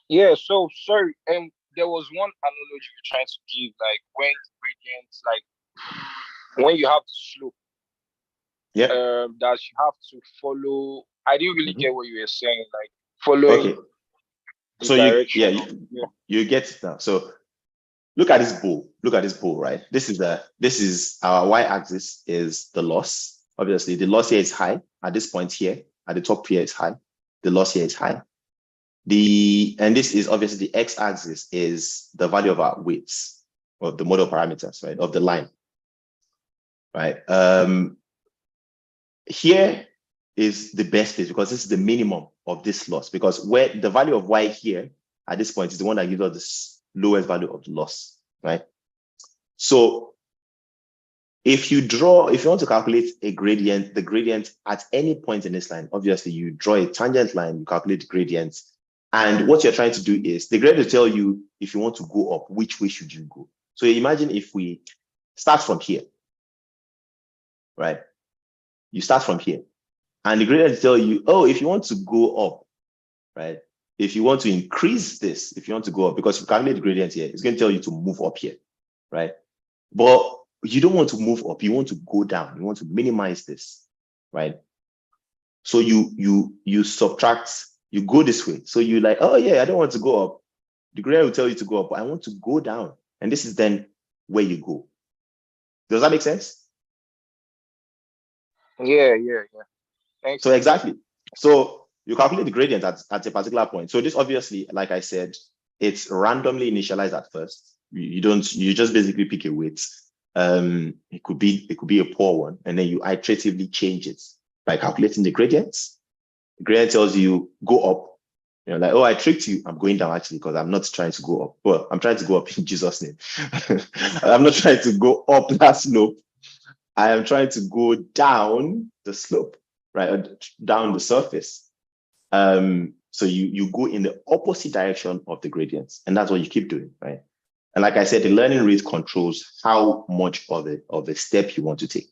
Yeah, so sorry, there was one analogy you're trying to give, like when gradients, like when you have the slope, Yeah. that you have to follow. I didn't really get what you were saying, like following. Okay. So you get it now. So look at this bow. Look at this bow, right? This is our y-axis is the loss. Obviously, the loss here is high at this point here. At the top here is high. The loss here is high. And this is obviously the x-axis is the value of our weights of the model parameters, right? Of the line, right? Here, is the best place because this is the minimum of this loss, because where the value of y here at this point is the one that gives us the lowest value of the loss, right? So if you want to calculate a gradient, the gradient at any point in this line, obviously you draw a tangent line, you calculate the gradient. And what you're trying to do is the gradient will tell you if you want to go up, which way should you go? So imagine if we start from here, right? You start from here. And the gradient will tell you, oh, if you want to go up, right? If you want to increase this, if you want to go up, because if you calculate the gradient here, it's going to tell you to move up here, right? But you don't want to move up, you want to go down, you want to minimize this, right? So you subtract, you go this way. So you're like, oh yeah, I don't want to go up. The gradient will tell you to go up, but I want to go down. And this is then where you go. Does that make sense? Yeah. Thanks. So exactly. So you calculate the gradient at a particular point. So this obviously, like I said, it's randomly initialized at first. You just basically pick a weight. It could be a poor one, and then you iteratively change it by calculating the gradients. The gradient tells you go up. You know, like, oh, I tricked you. I'm going down actually because I'm not trying to go up. Well, I'm trying to go up in Jesus' name. I'm not trying to go up that slope. I am trying to go down the slope, right? Down the surface. So you go in the opposite direction of the gradients, and that's what you keep doing, right? And like I said, the learning rate controls how much of a step you want to take,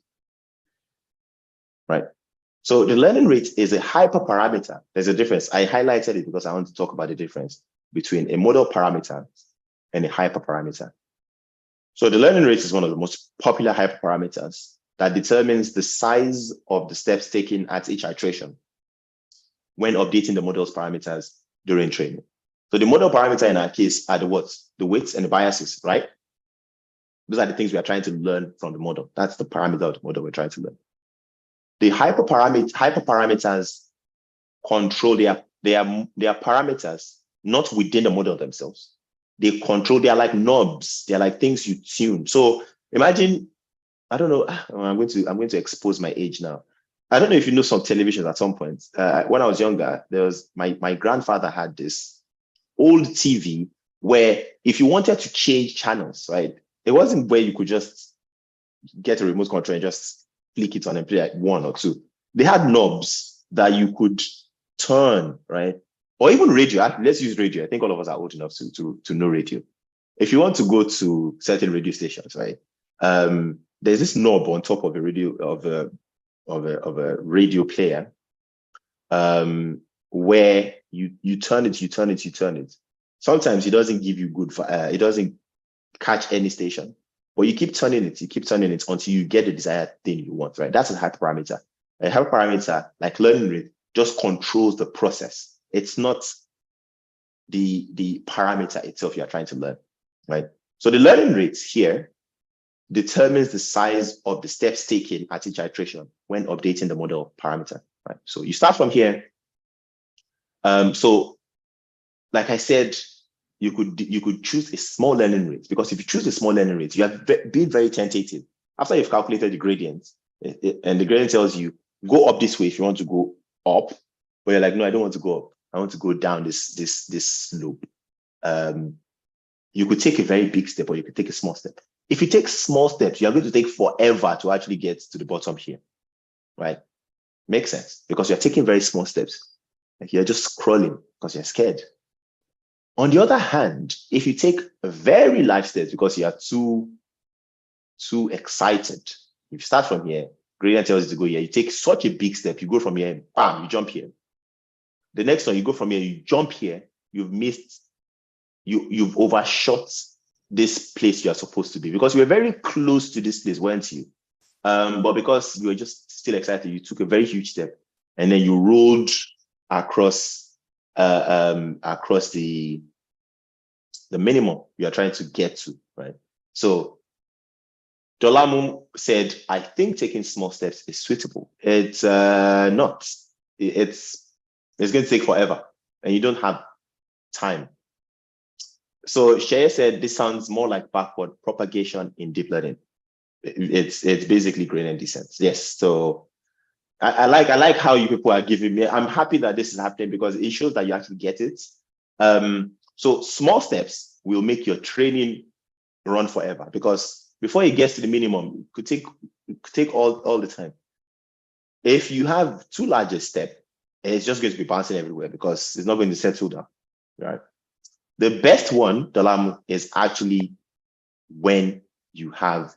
right? So the learning rate is a hyperparameter. There's a difference. I highlighted it because I want to talk about the difference between a model parameter and a hyperparameter. So the learning rate is one of the most popular hyperparameters that determines the size of the steps taken at each iteration when updating the model's parameters during training. So the model parameter in our case are the what? The weights and the biases, right? Those are the things we are trying to learn from the model. That's the parameter of the model we're trying to learn. The hyperparameters control their parameters, not within the model themselves. They control, they are like knobs. They're like things you tune. So imagine, I don't know, I'm going to expose my age now. I don't know if you know some televisions at some point. When I was younger, there was my grandfather had this old TV where if you wanted to change channels, right? It wasn't where you could just get a remote control and just flick it on and play like one or two. They had knobs that you could turn, right? Or even radio. Let's use radio. I think all of us are old enough to know radio. If you want to go to certain radio stations, right? There's this knob on top of a radio of a radio player, where you turn it. Sometimes it doesn't give you good. It doesn't catch any station, but you keep turning it until you get the desired thing you want, right? That's a hyperparameter. A hyperparameter, like learning rate, just controls the process. It's not the parameter itself you are trying to learn, right? So the learning rate here determines the size of the steps taken at each iteration when updating the model parameter, right? So you start from here. So like I said, you could choose a small learning rate, because if you choose a small learning rate, you have been very tentative. After you've calculated the gradient, and the gradient tells you, go up this way if you want to go up, but you're like, no, I don't want to go up. I want to go down this slope. You could take a very big step, or you could take a small step. If you take small steps, you're going to take forever to actually get to the bottom here, right? Makes sense, because you're taking very small steps. Like you're just scrolling because you're scared. On the other hand, if you take very large steps because you are too excited, if you start from here, gradient tells you to go here, you take such a big step, you go from here, bam, you jump here. The next one, you go from here, you jump here, you've overshot this place you are supposed to be, because you were very close to this place, weren't you? But because you were just still excited, you took a very huge step, and then you rolled across the minimum you are trying to get to, right? So Dolamu said, I think taking small steps is suitable. It's not. It's going to take forever, and you don't have time. So Shea said, this sounds more like backward propagation in deep learning. It's basically gradient descent. Yes. So I like how you people are giving me. I'm happy that this is happening because it shows that you actually get it. So small steps will make your training run forever, because before it gets to the minimum, it could take all the time. If you have too large a step, it's just going to be bouncing everywhere because it's not going to settle down, right? The best one, Dalamu, is actually when you have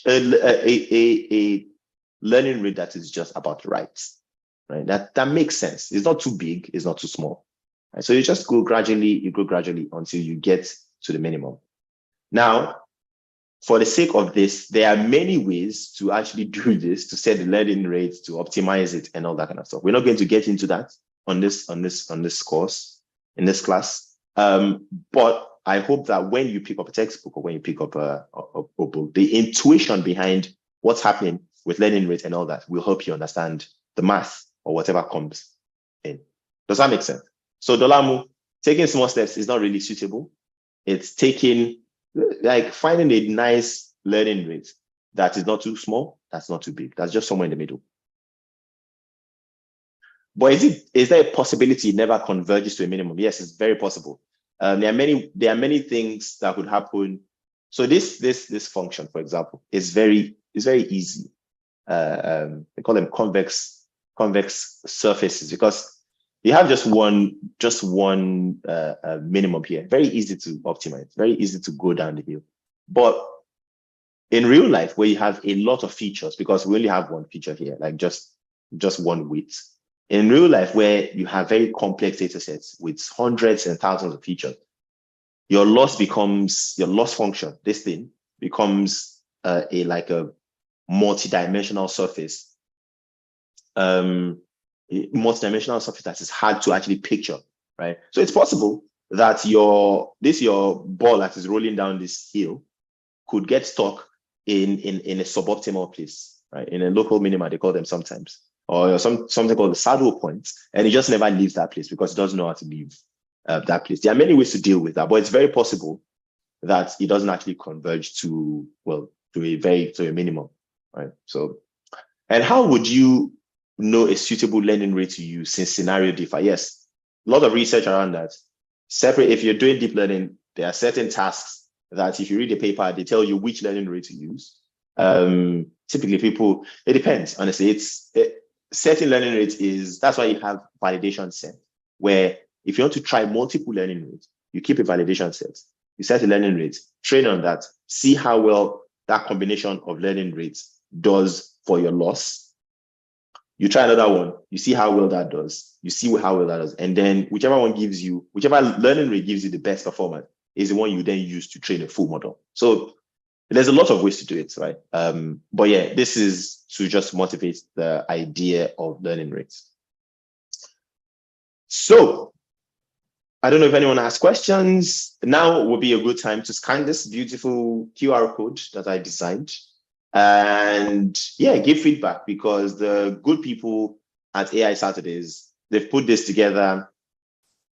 a learning rate that is just about right? That makes sense. It's not too big, it's not too small. Right? So you just go gradually until you get to the minimum. Now, for the sake of this, there are many ways to actually do this, to set the learning rate, to optimize it, and all that kind of stuff. We're not going to get into that on this course, in this class. But I hope that when you pick up a textbook or when you pick up a book, the intuition behind what's happening with learning rate and all that will help you understand the math or whatever comes in. Does that make sense? So Dolamu, taking small steps is not really suitable. It's finding a nice learning rate that is not too small, that's not too big. That's just somewhere in the middle. But is there a possibility it never converges to a minimum? Yes, it's very possible. There are many things that could happen. So this function, for example, is very easy. They call them convex surfaces because you have just one minimum here. Very easy to optimize, very easy to go down the hill. But in real life, where you have a lot of features, because we only have one feature here, like just one width. In real life, where you have very complex data sets with hundreds and thousands of features, your loss function, this thing becomes a multi-dimensional surface. Multi-dimensional surface that is hard to actually picture, right? So it's possible that your ball that is rolling down this hill could get stuck in a suboptimal place, right? In a local minima, they call them sometimes, or something called the saddle point, and it just never leaves that place because it doesn't know how to leave that place. There are many ways to deal with that, but it's very possible that it doesn't actually converge to a minimum, right? So, and how would you know a suitable learning rate to use since scenario differ? Yes, a lot of research around that. Separate, if you're doing deep learning, there are certain tasks that if you read the paper, they tell you which learning rate to use. Typically it depends, honestly. Certain learning rate that's why you have validation set, where if you want to try multiple learning rates, you keep a validation set. You set a learning rate, train on that, see how well that combination of learning rates does for your loss. You try another one, you see how well that does, and then whichever learning rate gives you the best performance is the one you then use to train a full model. So there's a lot of ways to do it, right? But yeah, this is to just motivate the idea of learning rates. So I don't know if anyone has questions. Now would be a good time to scan this beautiful QR code that I designed. And yeah, give feedback, because the good people at AI Saturdays, they've put this together.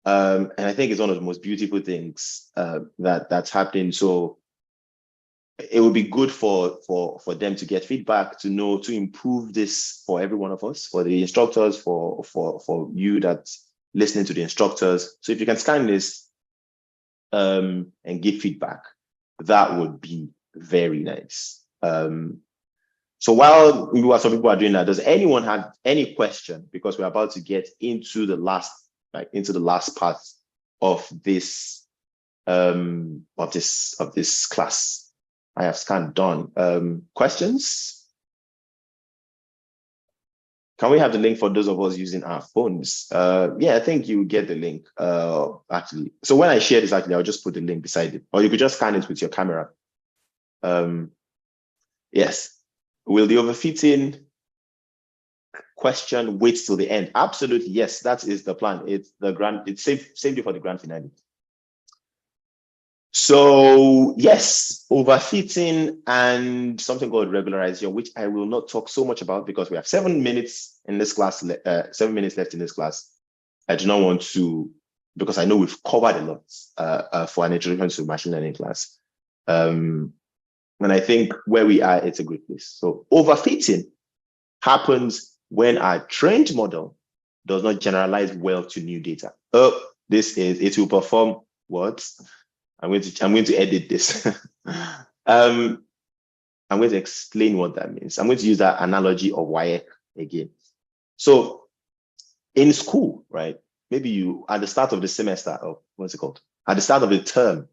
And I think it's one of the most beautiful things that's happening. So it would be good for them to get feedback, to know, to improve this for every one of us, for the instructors, for you that's listening to the instructors. So if you can scan this and give feedback, that would be very nice. So while some people are doing that, does anyone have any question? Because we're about to get into the last part of this class. I have scanned done. Questions? Can we have the link for those of us using our phones? Yeah, I think you get the link actually. So when I share this, actually, I'll just put the link beside it, or you could just scan it with your camera. Yes. Will the overfitting question wait till the end? Absolutely, yes. That is the plan. It's same day for the grand finale. So yes, overfitting and something called regularization, which I will not talk so much about because we have 7 minutes in this class, 7 minutes left in this class. I do not want to, because I know we've covered a lot for an introduction to machine learning class. And I think where we are, it's a good place. So overfitting happens when our trained model does not generalize well to new data. It will perform what? I'm going to edit this. I'm going to explain what that means. I'm going to use that analogy of WIAC again. So in school, right? Maybe you, at the start of the semester, or what's it called? At the start of the term,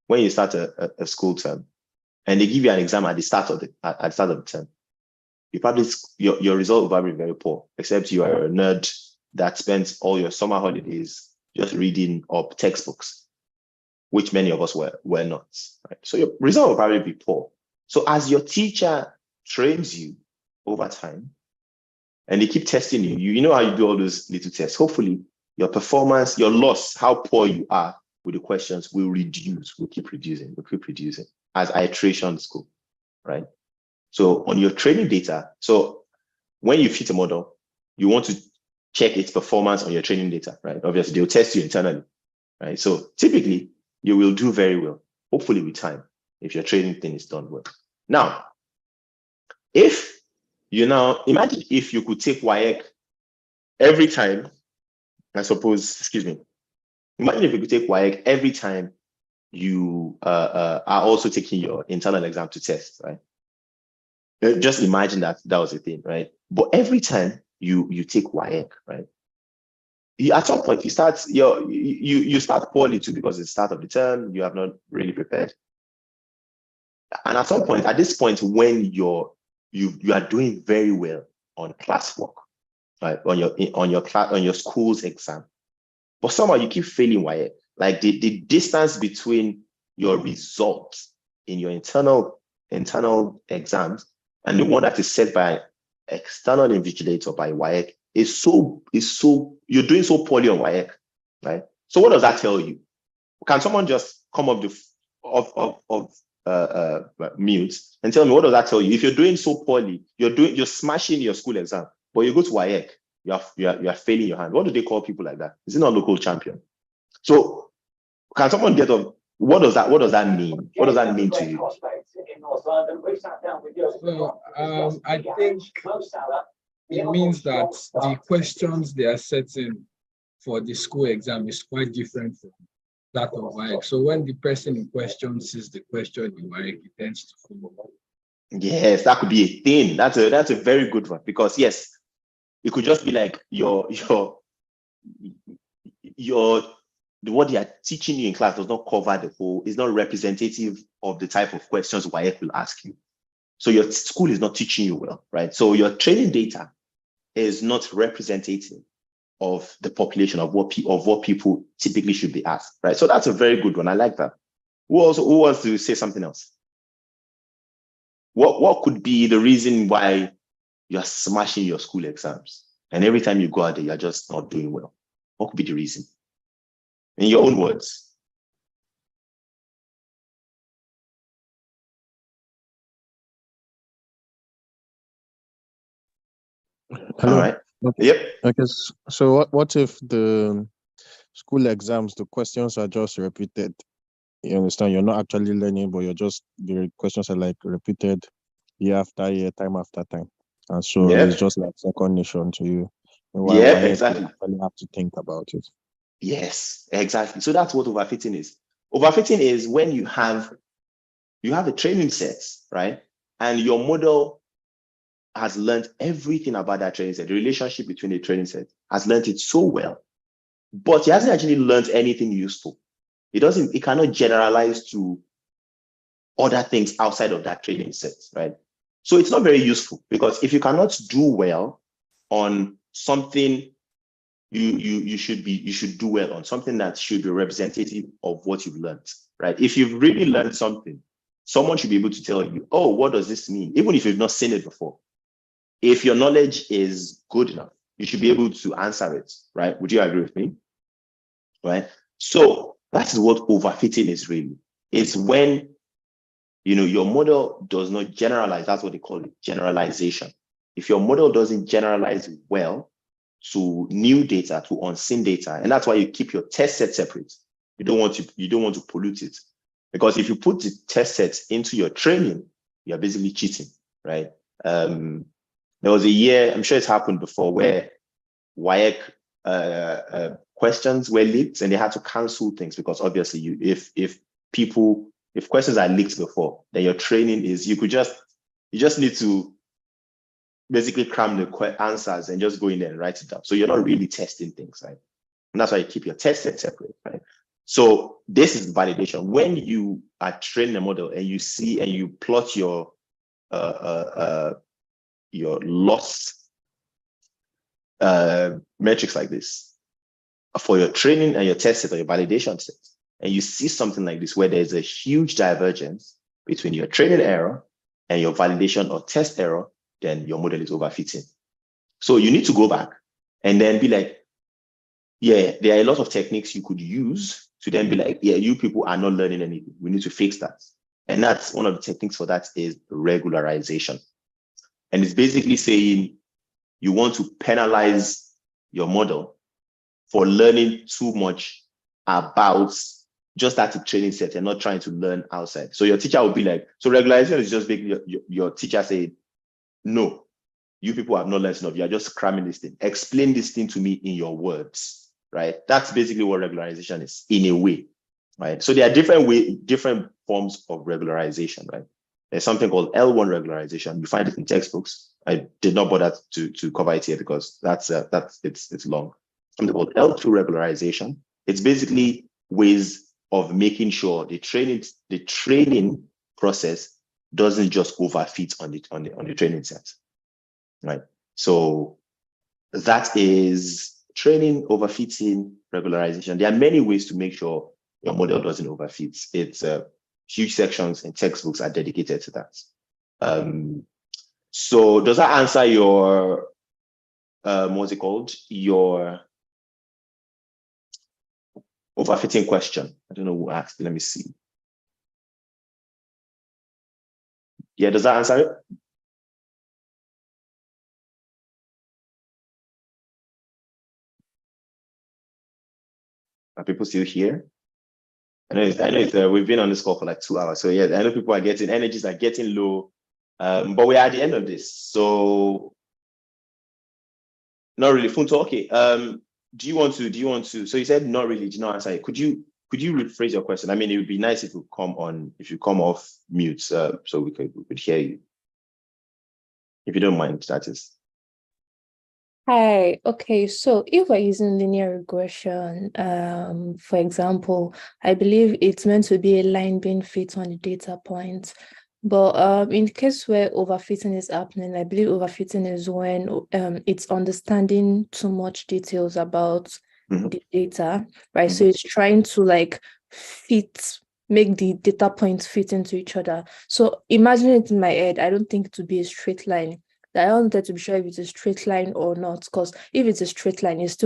when you start a school term, and they give you an exam at the start of the term, you probably, your result will probably be very poor, except you are a nerd that spends all your summer holidays just reading up textbooks, which many of us were not. Right? So your result will probably be poor. So as your teacher trains you over time, and they keep testing you, you know how you do all those little tests. Hopefully, your performance, your loss, how poor you are with the questions will reduce. We'll keep reducing as iterations go, right? So on your training data, so when you fit a model, you want to check its performance on your training data, right? Obviously, they'll test you internally, right? So typically, you will do very well, hopefully with time, if your training thing is done well. Now, imagine if you could take WIAC every time, imagine if you could take WIAC every time you are also taking your internal exam to test, right? Just imagine that was a thing, right? But every time you take WIAC, right? At some point you start poorly too, because it's the start of the term, you have not really prepared. And at this point, when you are doing very well on classwork, right? On your school's exam, but somehow you keep failing WIAC. Like the distance between your results in your internal exams and the one that is set by external invigilator by WIAC is so you're doing so poorly on WIAC, right? So what does that tell you? Can someone just come up mute and tell me, what does that tell you? If you're doing so poorly, you're smashing your school exam, but you go to WIAC, you are failing your hand. What do they call people like that? Is it not local champion? So can someone get up? What does that mean? What does that mean to you? So I think it means that the questions they are setting for the school exam is quite different from that of WIAC. So when the person in question sees the question in WIAC, he tends to follow. Yes, that could be a thing. That's a very good one, because yes, it could just be like what they are teaching you in class does not cover the whole, is not representative of the type of questions WIAC will ask you. So your school is not teaching you well, right? So your training data is not representative of the population of what people typically should be asked, right? So that's a very good one. I like that. Who wants to say something else? What could be the reason why you're smashing your school exams and every time you go out there, you're just not doing well? What could be the reason? In your own words. Hello. All right. Okay. Yep. Okay. So what if the school exams, the questions are just repeated? You understand? You're not actually learning, but the questions are like repeated year after year, time after time. And so it's just like second nature to you. Yeah, exactly. You actually have to think about it. Yes, exactly. So that's what overfitting is. Overfitting is when you have a training set, right? And your model has learned everything about that training set, the relationship between the training set, has learned it so well, but it hasn't actually learned anything useful. It cannot generalize to other things outside of that training set, right? So it's not very useful, because if you cannot do well on something, you should do well on something that should be representative of what you've learned, right? If you've really learned something, someone should be able to tell you, oh, what does this mean? Even if you've not seen it before. If your knowledge is good enough, you should be able to answer it, right? Would you agree with me? Right? So that's what overfitting is really. It's when your model does not generalize. That's what they call it, generalization. If your model doesn't generalize well to new data, to unseen data, and that's why you keep your test set separate. You don't want to pollute it, because if you put the test sets into your training, you're basically cheating, right? There was a year, I'm sure it's happened before, where WAEC questions were leaked and they had to cancel things because obviously if questions are leaked before, then your training is, you just need to basically cram the answers and just go in there and write it down. So you're not really testing things, right? And that's why you keep your testing separate, right? So this is validation. When you are training a model and you see and you plot your loss metrics like this for your training and your test set or your validation set, and you see something like this where there's a huge divergence between your training error and your validation or test error, then your model is overfitting. So you need to go back and then be like, yeah, there are a lot of techniques you could use to then be like, yeah, you people are not learning anything. We need to fix that. And that's one of the techniques for that is regularization. And it's basically saying you want to penalize your model for learning too much about just that training set and not trying to learn outside. So your teacher will be like, so regularization is just basically your teacher saying, no, you people have not learned enough. You are just cramming this thing. Explain this thing to me in your words, right? That's basically what regularization is in a way, right? So there are different forms of regularization, right? There's something called L1 regularization. You find it in textbooks. I did not bother to cover it here because it's long. Something called L2 regularization. It's basically ways of making sure the training process doesn't just overfit on the training set, right? So that is training, overfitting, regularization. There are many ways to make sure your model doesn't overfit. It's huge sections in textbooks are dedicated to that. So does that answer your what's it called? Your overfitting question? I don't know who asked. Let me see. Yeah, does that answer it? Are people still here? I know we've been on this call for like 2 hours. So yeah, I know people are energies are getting low. But we're at the end of this. So not really. Funto, okay. Do you want to, so you said not really, did not answer it. Could you rephrase your question? I mean, it would be nice if you come off mute, so we could hear you. If you don't mind, that is. Hi, okay, so if we're using linear regression, for example, I believe it's meant to be a line being fit on the data point. But in the case where overfitting is happening, I believe overfitting is when it's understanding too much details about the data, right? So it's trying to like make the data points fit into each other. So imagine it in my head, I don't think it would be a straight line. I wanted to be sure if it's a straight line or not, because if it's a straight line, it's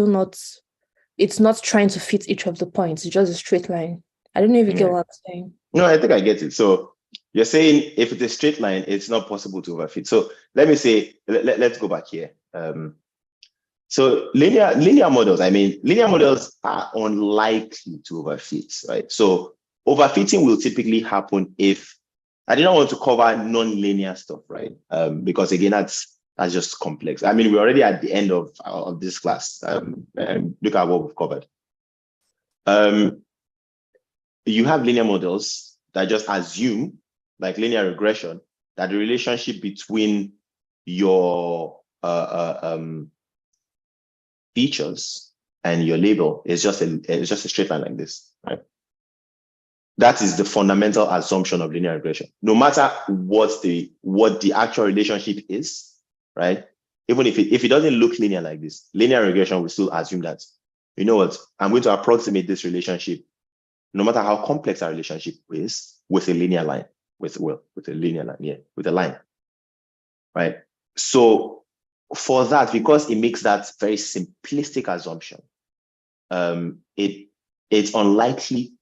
not trying to fit each of the points. It's just a straight line. I don't know if you get what I'm saying. No, I think I get it. So you're saying if it's a straight line, it's not possible to overfit. So let me say, let's go back here. So linear models, linear models are unlikely to overfit, right? So overfitting will typically happen if, I didn't want to cover non-linear stuff, right? Because again, that's just complex. We're already at the end of this class. And look at what we've covered. You have linear models that just assume, like linear regression, that the relationship between your features and your label is just a straight line like this, right? That is the fundamental assumption of linear regression. No matter what the actual relationship is, right? Even if it doesn't look linear like this, linear regression will still assume that, you know what, I'm going to approximate this relationship, no matter how complex our relationship is, with a linear line, with a linear line, yeah, with a line, right? So for that, because it makes that very simplistic assumption, it's unlikely.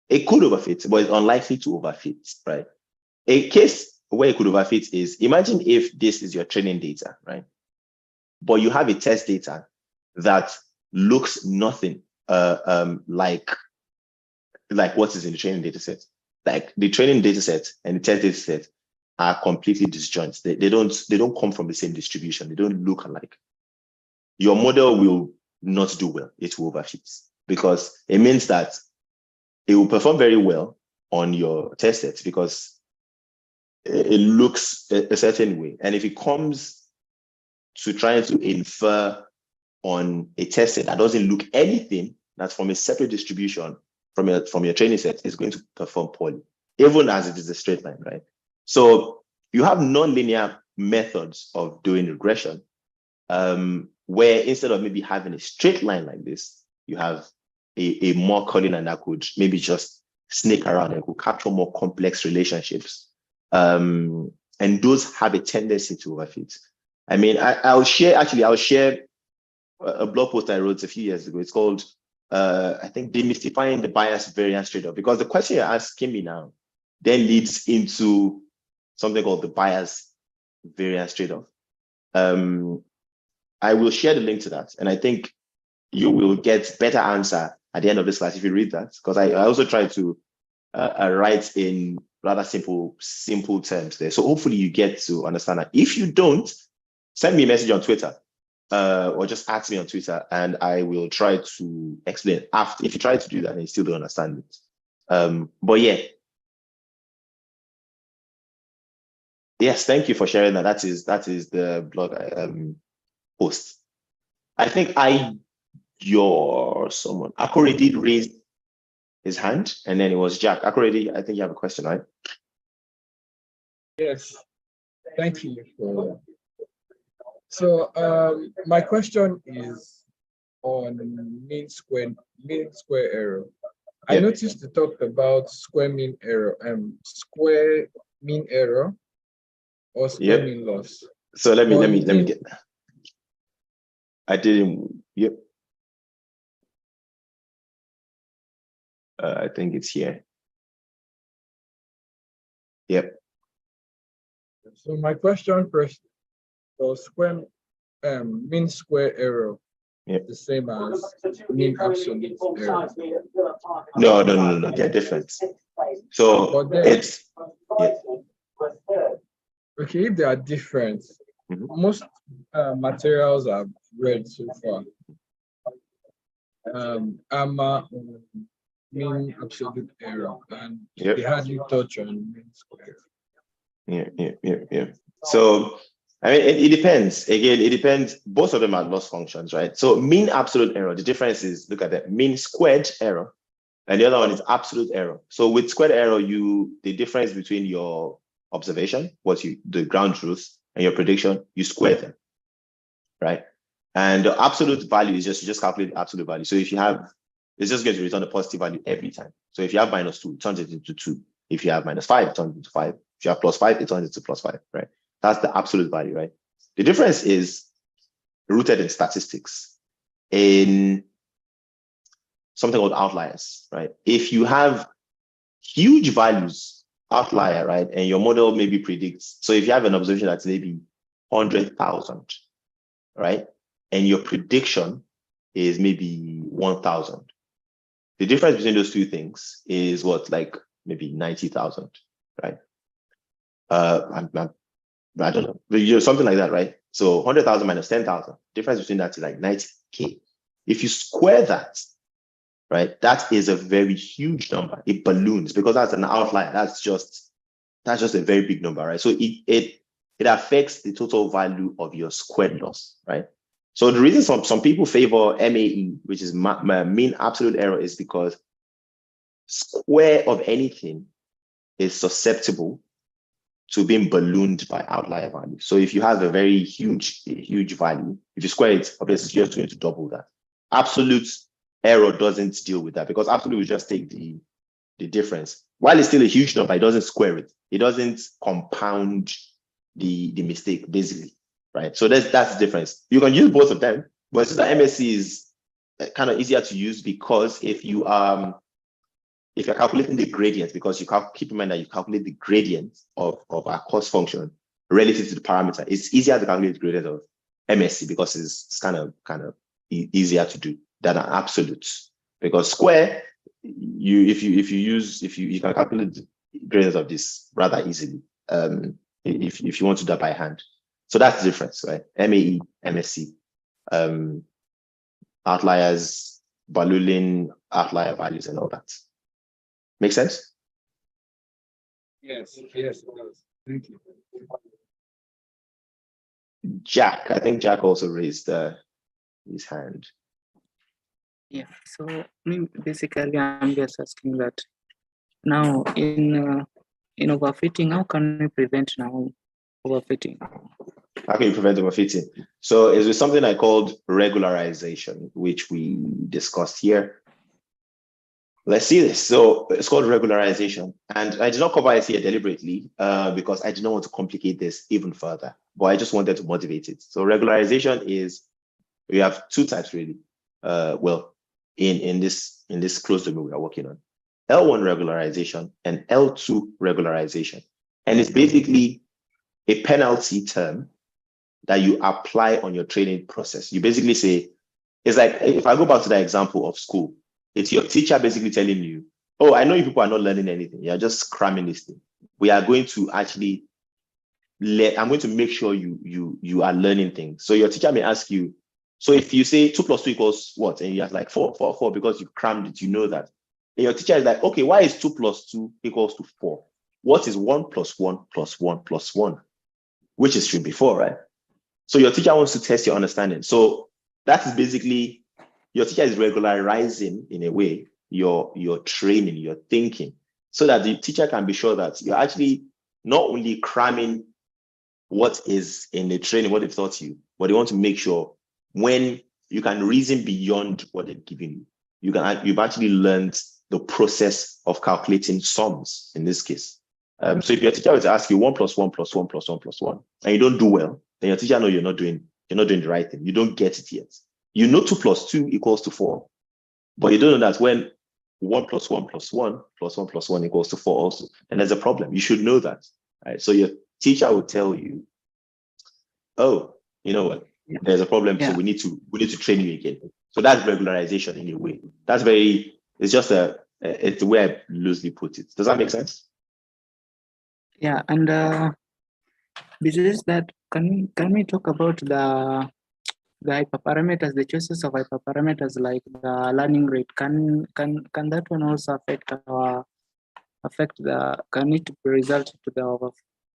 It could overfit, but it's unlikely to overfit, right? A case where it could overfit is, imagine if this is your training data, right? But you have a test data that looks nothing like what is in the training data set. Like the training data set and the test data set are completely disjoint. They don't come from the same distribution. They don't look alike. Your model will not do well. It will overfit, because it means that it will perform very well on your test sets because it looks a certain way. And if it comes to trying to infer on a test set that doesn't look anything, that's from a separate distribution from your training set, it's going to perform poorly, even as it is a straight line, right? So you have non-linear methods of doing regression, where instead of maybe having a straight line like this, you have a more curly line that could maybe just snake around and could capture more complex relationships. And those have a tendency to overfit. I mean, I'll share a blog post I wrote a few years ago. It's called, I think, Demystifying the Bias Variance Trade-off, because the question you're asking me now then leads into something called the bias variance trade-off. I will share the link to that, and I think you will get better answer at the end of this class if you read that, because I also try to write in rather simple terms there. So hopefully you get to understand that. If you don't, send me a message on Twitter, or just ask me on Twitter, and I will try to explain after. If you try to do that and you still don't understand it. But yeah. Yes, thank you for sharing that. That is the blog post. I think someone. Akore did raise his hand, and then it was Jack. Akore, I think you have a question, right? Yes, thank you. So my question is on mean square error. I noticed you talked about square mean error, square mean error, or square mean loss. So let me get that. I didn't. Yep. I think it's here. Yep. So my question first, so mean square error, the same as mean absolute error. No, they're different. So it's okay. If they are different, most materials I've read so far, mean absolute error, and they hardly touch on mean square. Yeah. So I mean, it depends. Again, it depends. Both of them are loss functions, right? So mean absolute error, the difference is, look at that, mean squared error, and the other one is absolute error. So with squared error, the difference between your observation, the ground truth, and your prediction, you square them, right? And the absolute value is you just calculate the absolute value. So if you have, it's just going to return a positive value every time. So if you have -2, it turns it into 2. If you have -5, it turns it into 5. If you have +5, it turns into +5, right? That's the absolute value, right? The difference is rooted in statistics, in something called outliers, right? If you have huge values, outlier, right, and your model maybe predicts, so if you have an observation that's maybe 100,000, right, and your prediction is maybe 1,000, the difference between those two things is what, like maybe 90,000, right? I don't know, but something like that, right? So 100,000 minus 10,000, difference between that is like 90K. If you square that, right, that is a very huge number. It balloons because that's an outlier. That's just a very big number, right? So it affects the total value of your squared loss, right? So the reason some people favor MAE, which is mean absolute error, is because square of anything is susceptible to being ballooned by outlier value. So if you have a very huge value, if you square it, obviously you're going to double that. Absolute error doesn't deal with that because absolute will just take the difference. While it's still a huge number, it doesn't square it. It doesn't compound the mistake, basically, right? So that's the difference. You can use both of them, but since the MSC is kind of easier to use because if you're calculating the gradient, because you keep in mind that you calculate the gradient of our cost function relative to the parameter, it's easier to calculate the gradient of MSC because it's kind of easier to do than an absolute. Because square, you can calculate the gradient of this rather easily. if you want to do that by hand. So that's the difference, right? MAE, MSc, outliers, Ballooning, outlier values, and all that. Make sense? Yes, yes, it does. Thank you. Jack, I think Jack also raised his hand. Yeah, so basically I'm just asking that now in overfitting, how can we prevent now overfitting? How can you prevent overfitting? So it's with something I called regularization, which we discussed here. Let's see this. So it's called regularization. And I did not cover it here deliberately because I did not want to complicate this even further, but I just wanted to motivate it. So regularization is, we have two types really. Well, in this closed domain we are working on, L1 regularization and L2 regularization. And it's basically a penalty term that you apply on your training process. You basically say, it's like, if I go back to the example of school, it's your teacher basically telling you, oh, I know you people are not learning anything. You're just cramming this thing. We are going to actually I'm going to make sure you are learning things. So your teacher may ask you, so if you say 2 + 2 = what? And you have like 4 because you crammed it, you know that. And your teacher is like, okay, why is 2 + 2 = 4? What is 1 + 1 + 1 + 1? Which is should be 4, right? So your teacher wants to test your understanding. So that is basically, your teacher is regularizing, in a way, your training, your thinking, so that the teacher can be sure that you're actually not only cramming what is in the training, what they've taught you, but they want to make sure when you can reason beyond what they've given you, you've actually learned the process of calculating sums in this case. So if your teacher was to ask you 1 + 1 + 1 + 1 + 1, and you don't do well, then your teacher knows you're not doing the right thing. You don't get it yet. You know 2 + 2 = 4, but you don't know that when 1 + 1 + 1 + 1 + 1 = 4 also, and there's a problem. You should know that, right? So your teacher will tell you, oh, you know what? There's a problem, so we need to train you again. So that's regularization in a way. That's it's just it's the way I loosely put it. Does that make sense? Yeah, and besides that, can we talk about the hyperparameters, the choices of hyperparameters like the learning rate? Can that one also can it result to the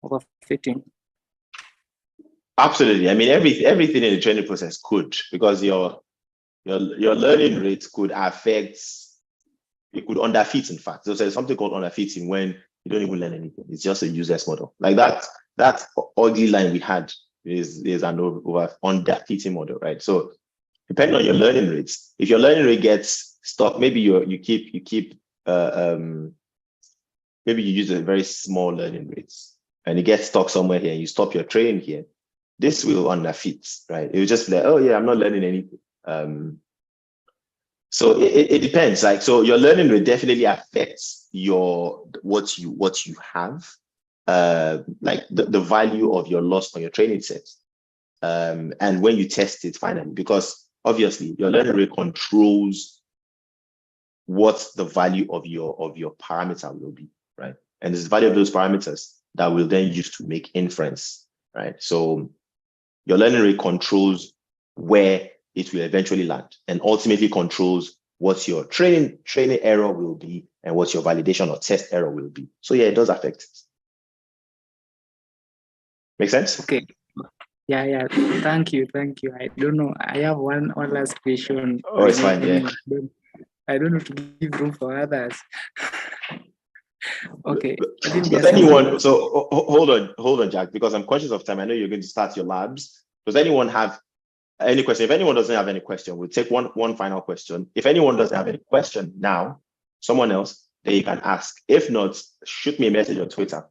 overfitting? Absolutely. I mean, everything in the training process could, because your learning rates could affect, it could underfit, in fact. So there's something called underfitting when you don't even learn anything. It's just a useless model. Like that ugly line we had is an underfitting model, right? So depending on your learning rates, if your learning rate gets stuck, maybe you keep maybe you use a very small learning rates and it gets stuck somewhere here, you stop your training here, this will underfit, right? It will just be like, oh yeah, I'm not learning anything. So it depends. Like, so your learning rate definitely affects what you have, like the value of your loss on your training set. And when you test it finally, because obviously your learning rate controls what the value of your parameter will be, right? And it's the value of those parameters that will then use to make inference, right? So your learning rate controls where it will eventually land, and ultimately controls what your training error will be and what your validation or test error will be. So yeah, it does affect it. Make sense? Okay. Yeah. Thank you. I don't know. I have one last question. Oh, it's fine. Yeah. I don't know to give room for others. Okay. Does anyone? So hold on, Jack, because I'm conscious of time. I know you're going to start your labs. Does anyone have any question? If anyone doesn't have any question, we'll take one final question. If anyone doesn't have any question now, someone else, then you can ask. If not, shoot me a message on Twitter.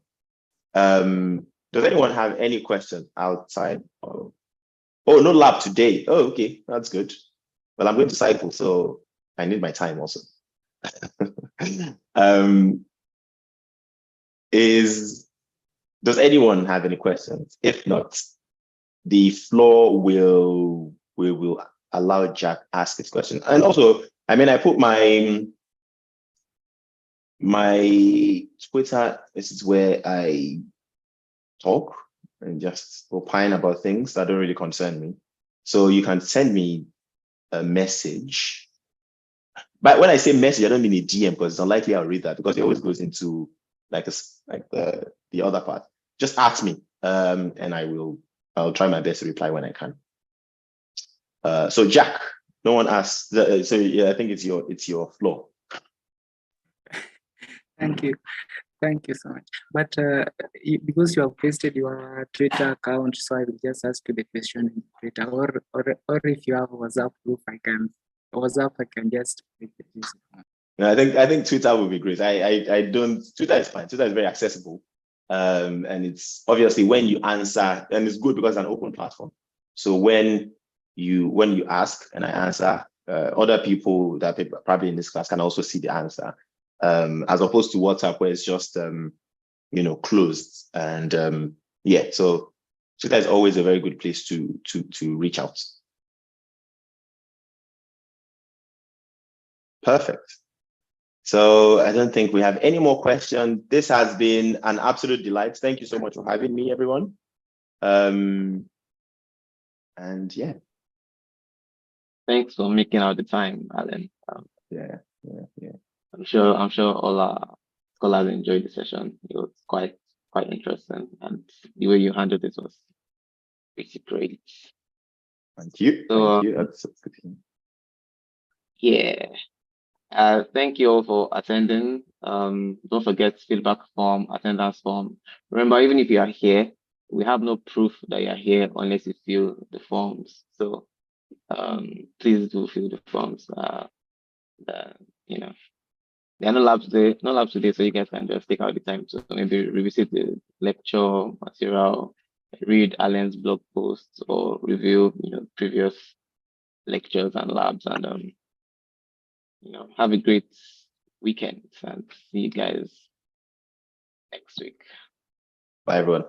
Does anyone have any question outside? Oh, no lab today. Oh, okay, that's good. Well, I'm going to cycle, so I need my time also. Does anyone have any questions? If not, the floor will allow Jack ask his question. And also, I mean, I put my Twitter. This is where I talk and just opine about things that don't really concern me. So you can send me a message. But when I say message, I don't mean a DM, because it's unlikely I'll read that, because it always goes into like the other part. Just ask me, and I'll try my best to reply when I can. So Jack, no one asked. So yeah, I think it's your floor. Thank you. Thank you so much. But because you have pasted your Twitter account, so I will just ask you the question in Twitter, or if you have WhatsApp group, I can just make it easy. No, I think Twitter will be great. I don't. Twitter is fine. Twitter is very accessible, and it's obviously when you answer, and it's good because it's an open platform. So when you ask and I answer, other people that are probably in this class can also see the answer, as opposed to WhatsApp where it's just closed. And yeah, so Twitter is always a very good place to reach out. Perfect. So I don't think we have any more questions. This has been an absolute delight. Thank you so much for having me, everyone. And yeah. Thanks for making out the time, Alan. Yeah. I'm sure all our scholars enjoyed the session. It was quite interesting, and the way you handled this was pretty great. Thank you. So, Thank you. That's good. Yeah. Thank you all for attending. Don't forget feedback form, attendance form. Remember, even if you are here, we have no proof that you are here unless you fill the forms. So please do fill the forms. There are no labs today, so you guys can just take out the time to maybe revisit the lecture material, read Alan's blog posts, or review previous lectures and labs, and have a great weekend, and see you guys next week. Bye, everyone.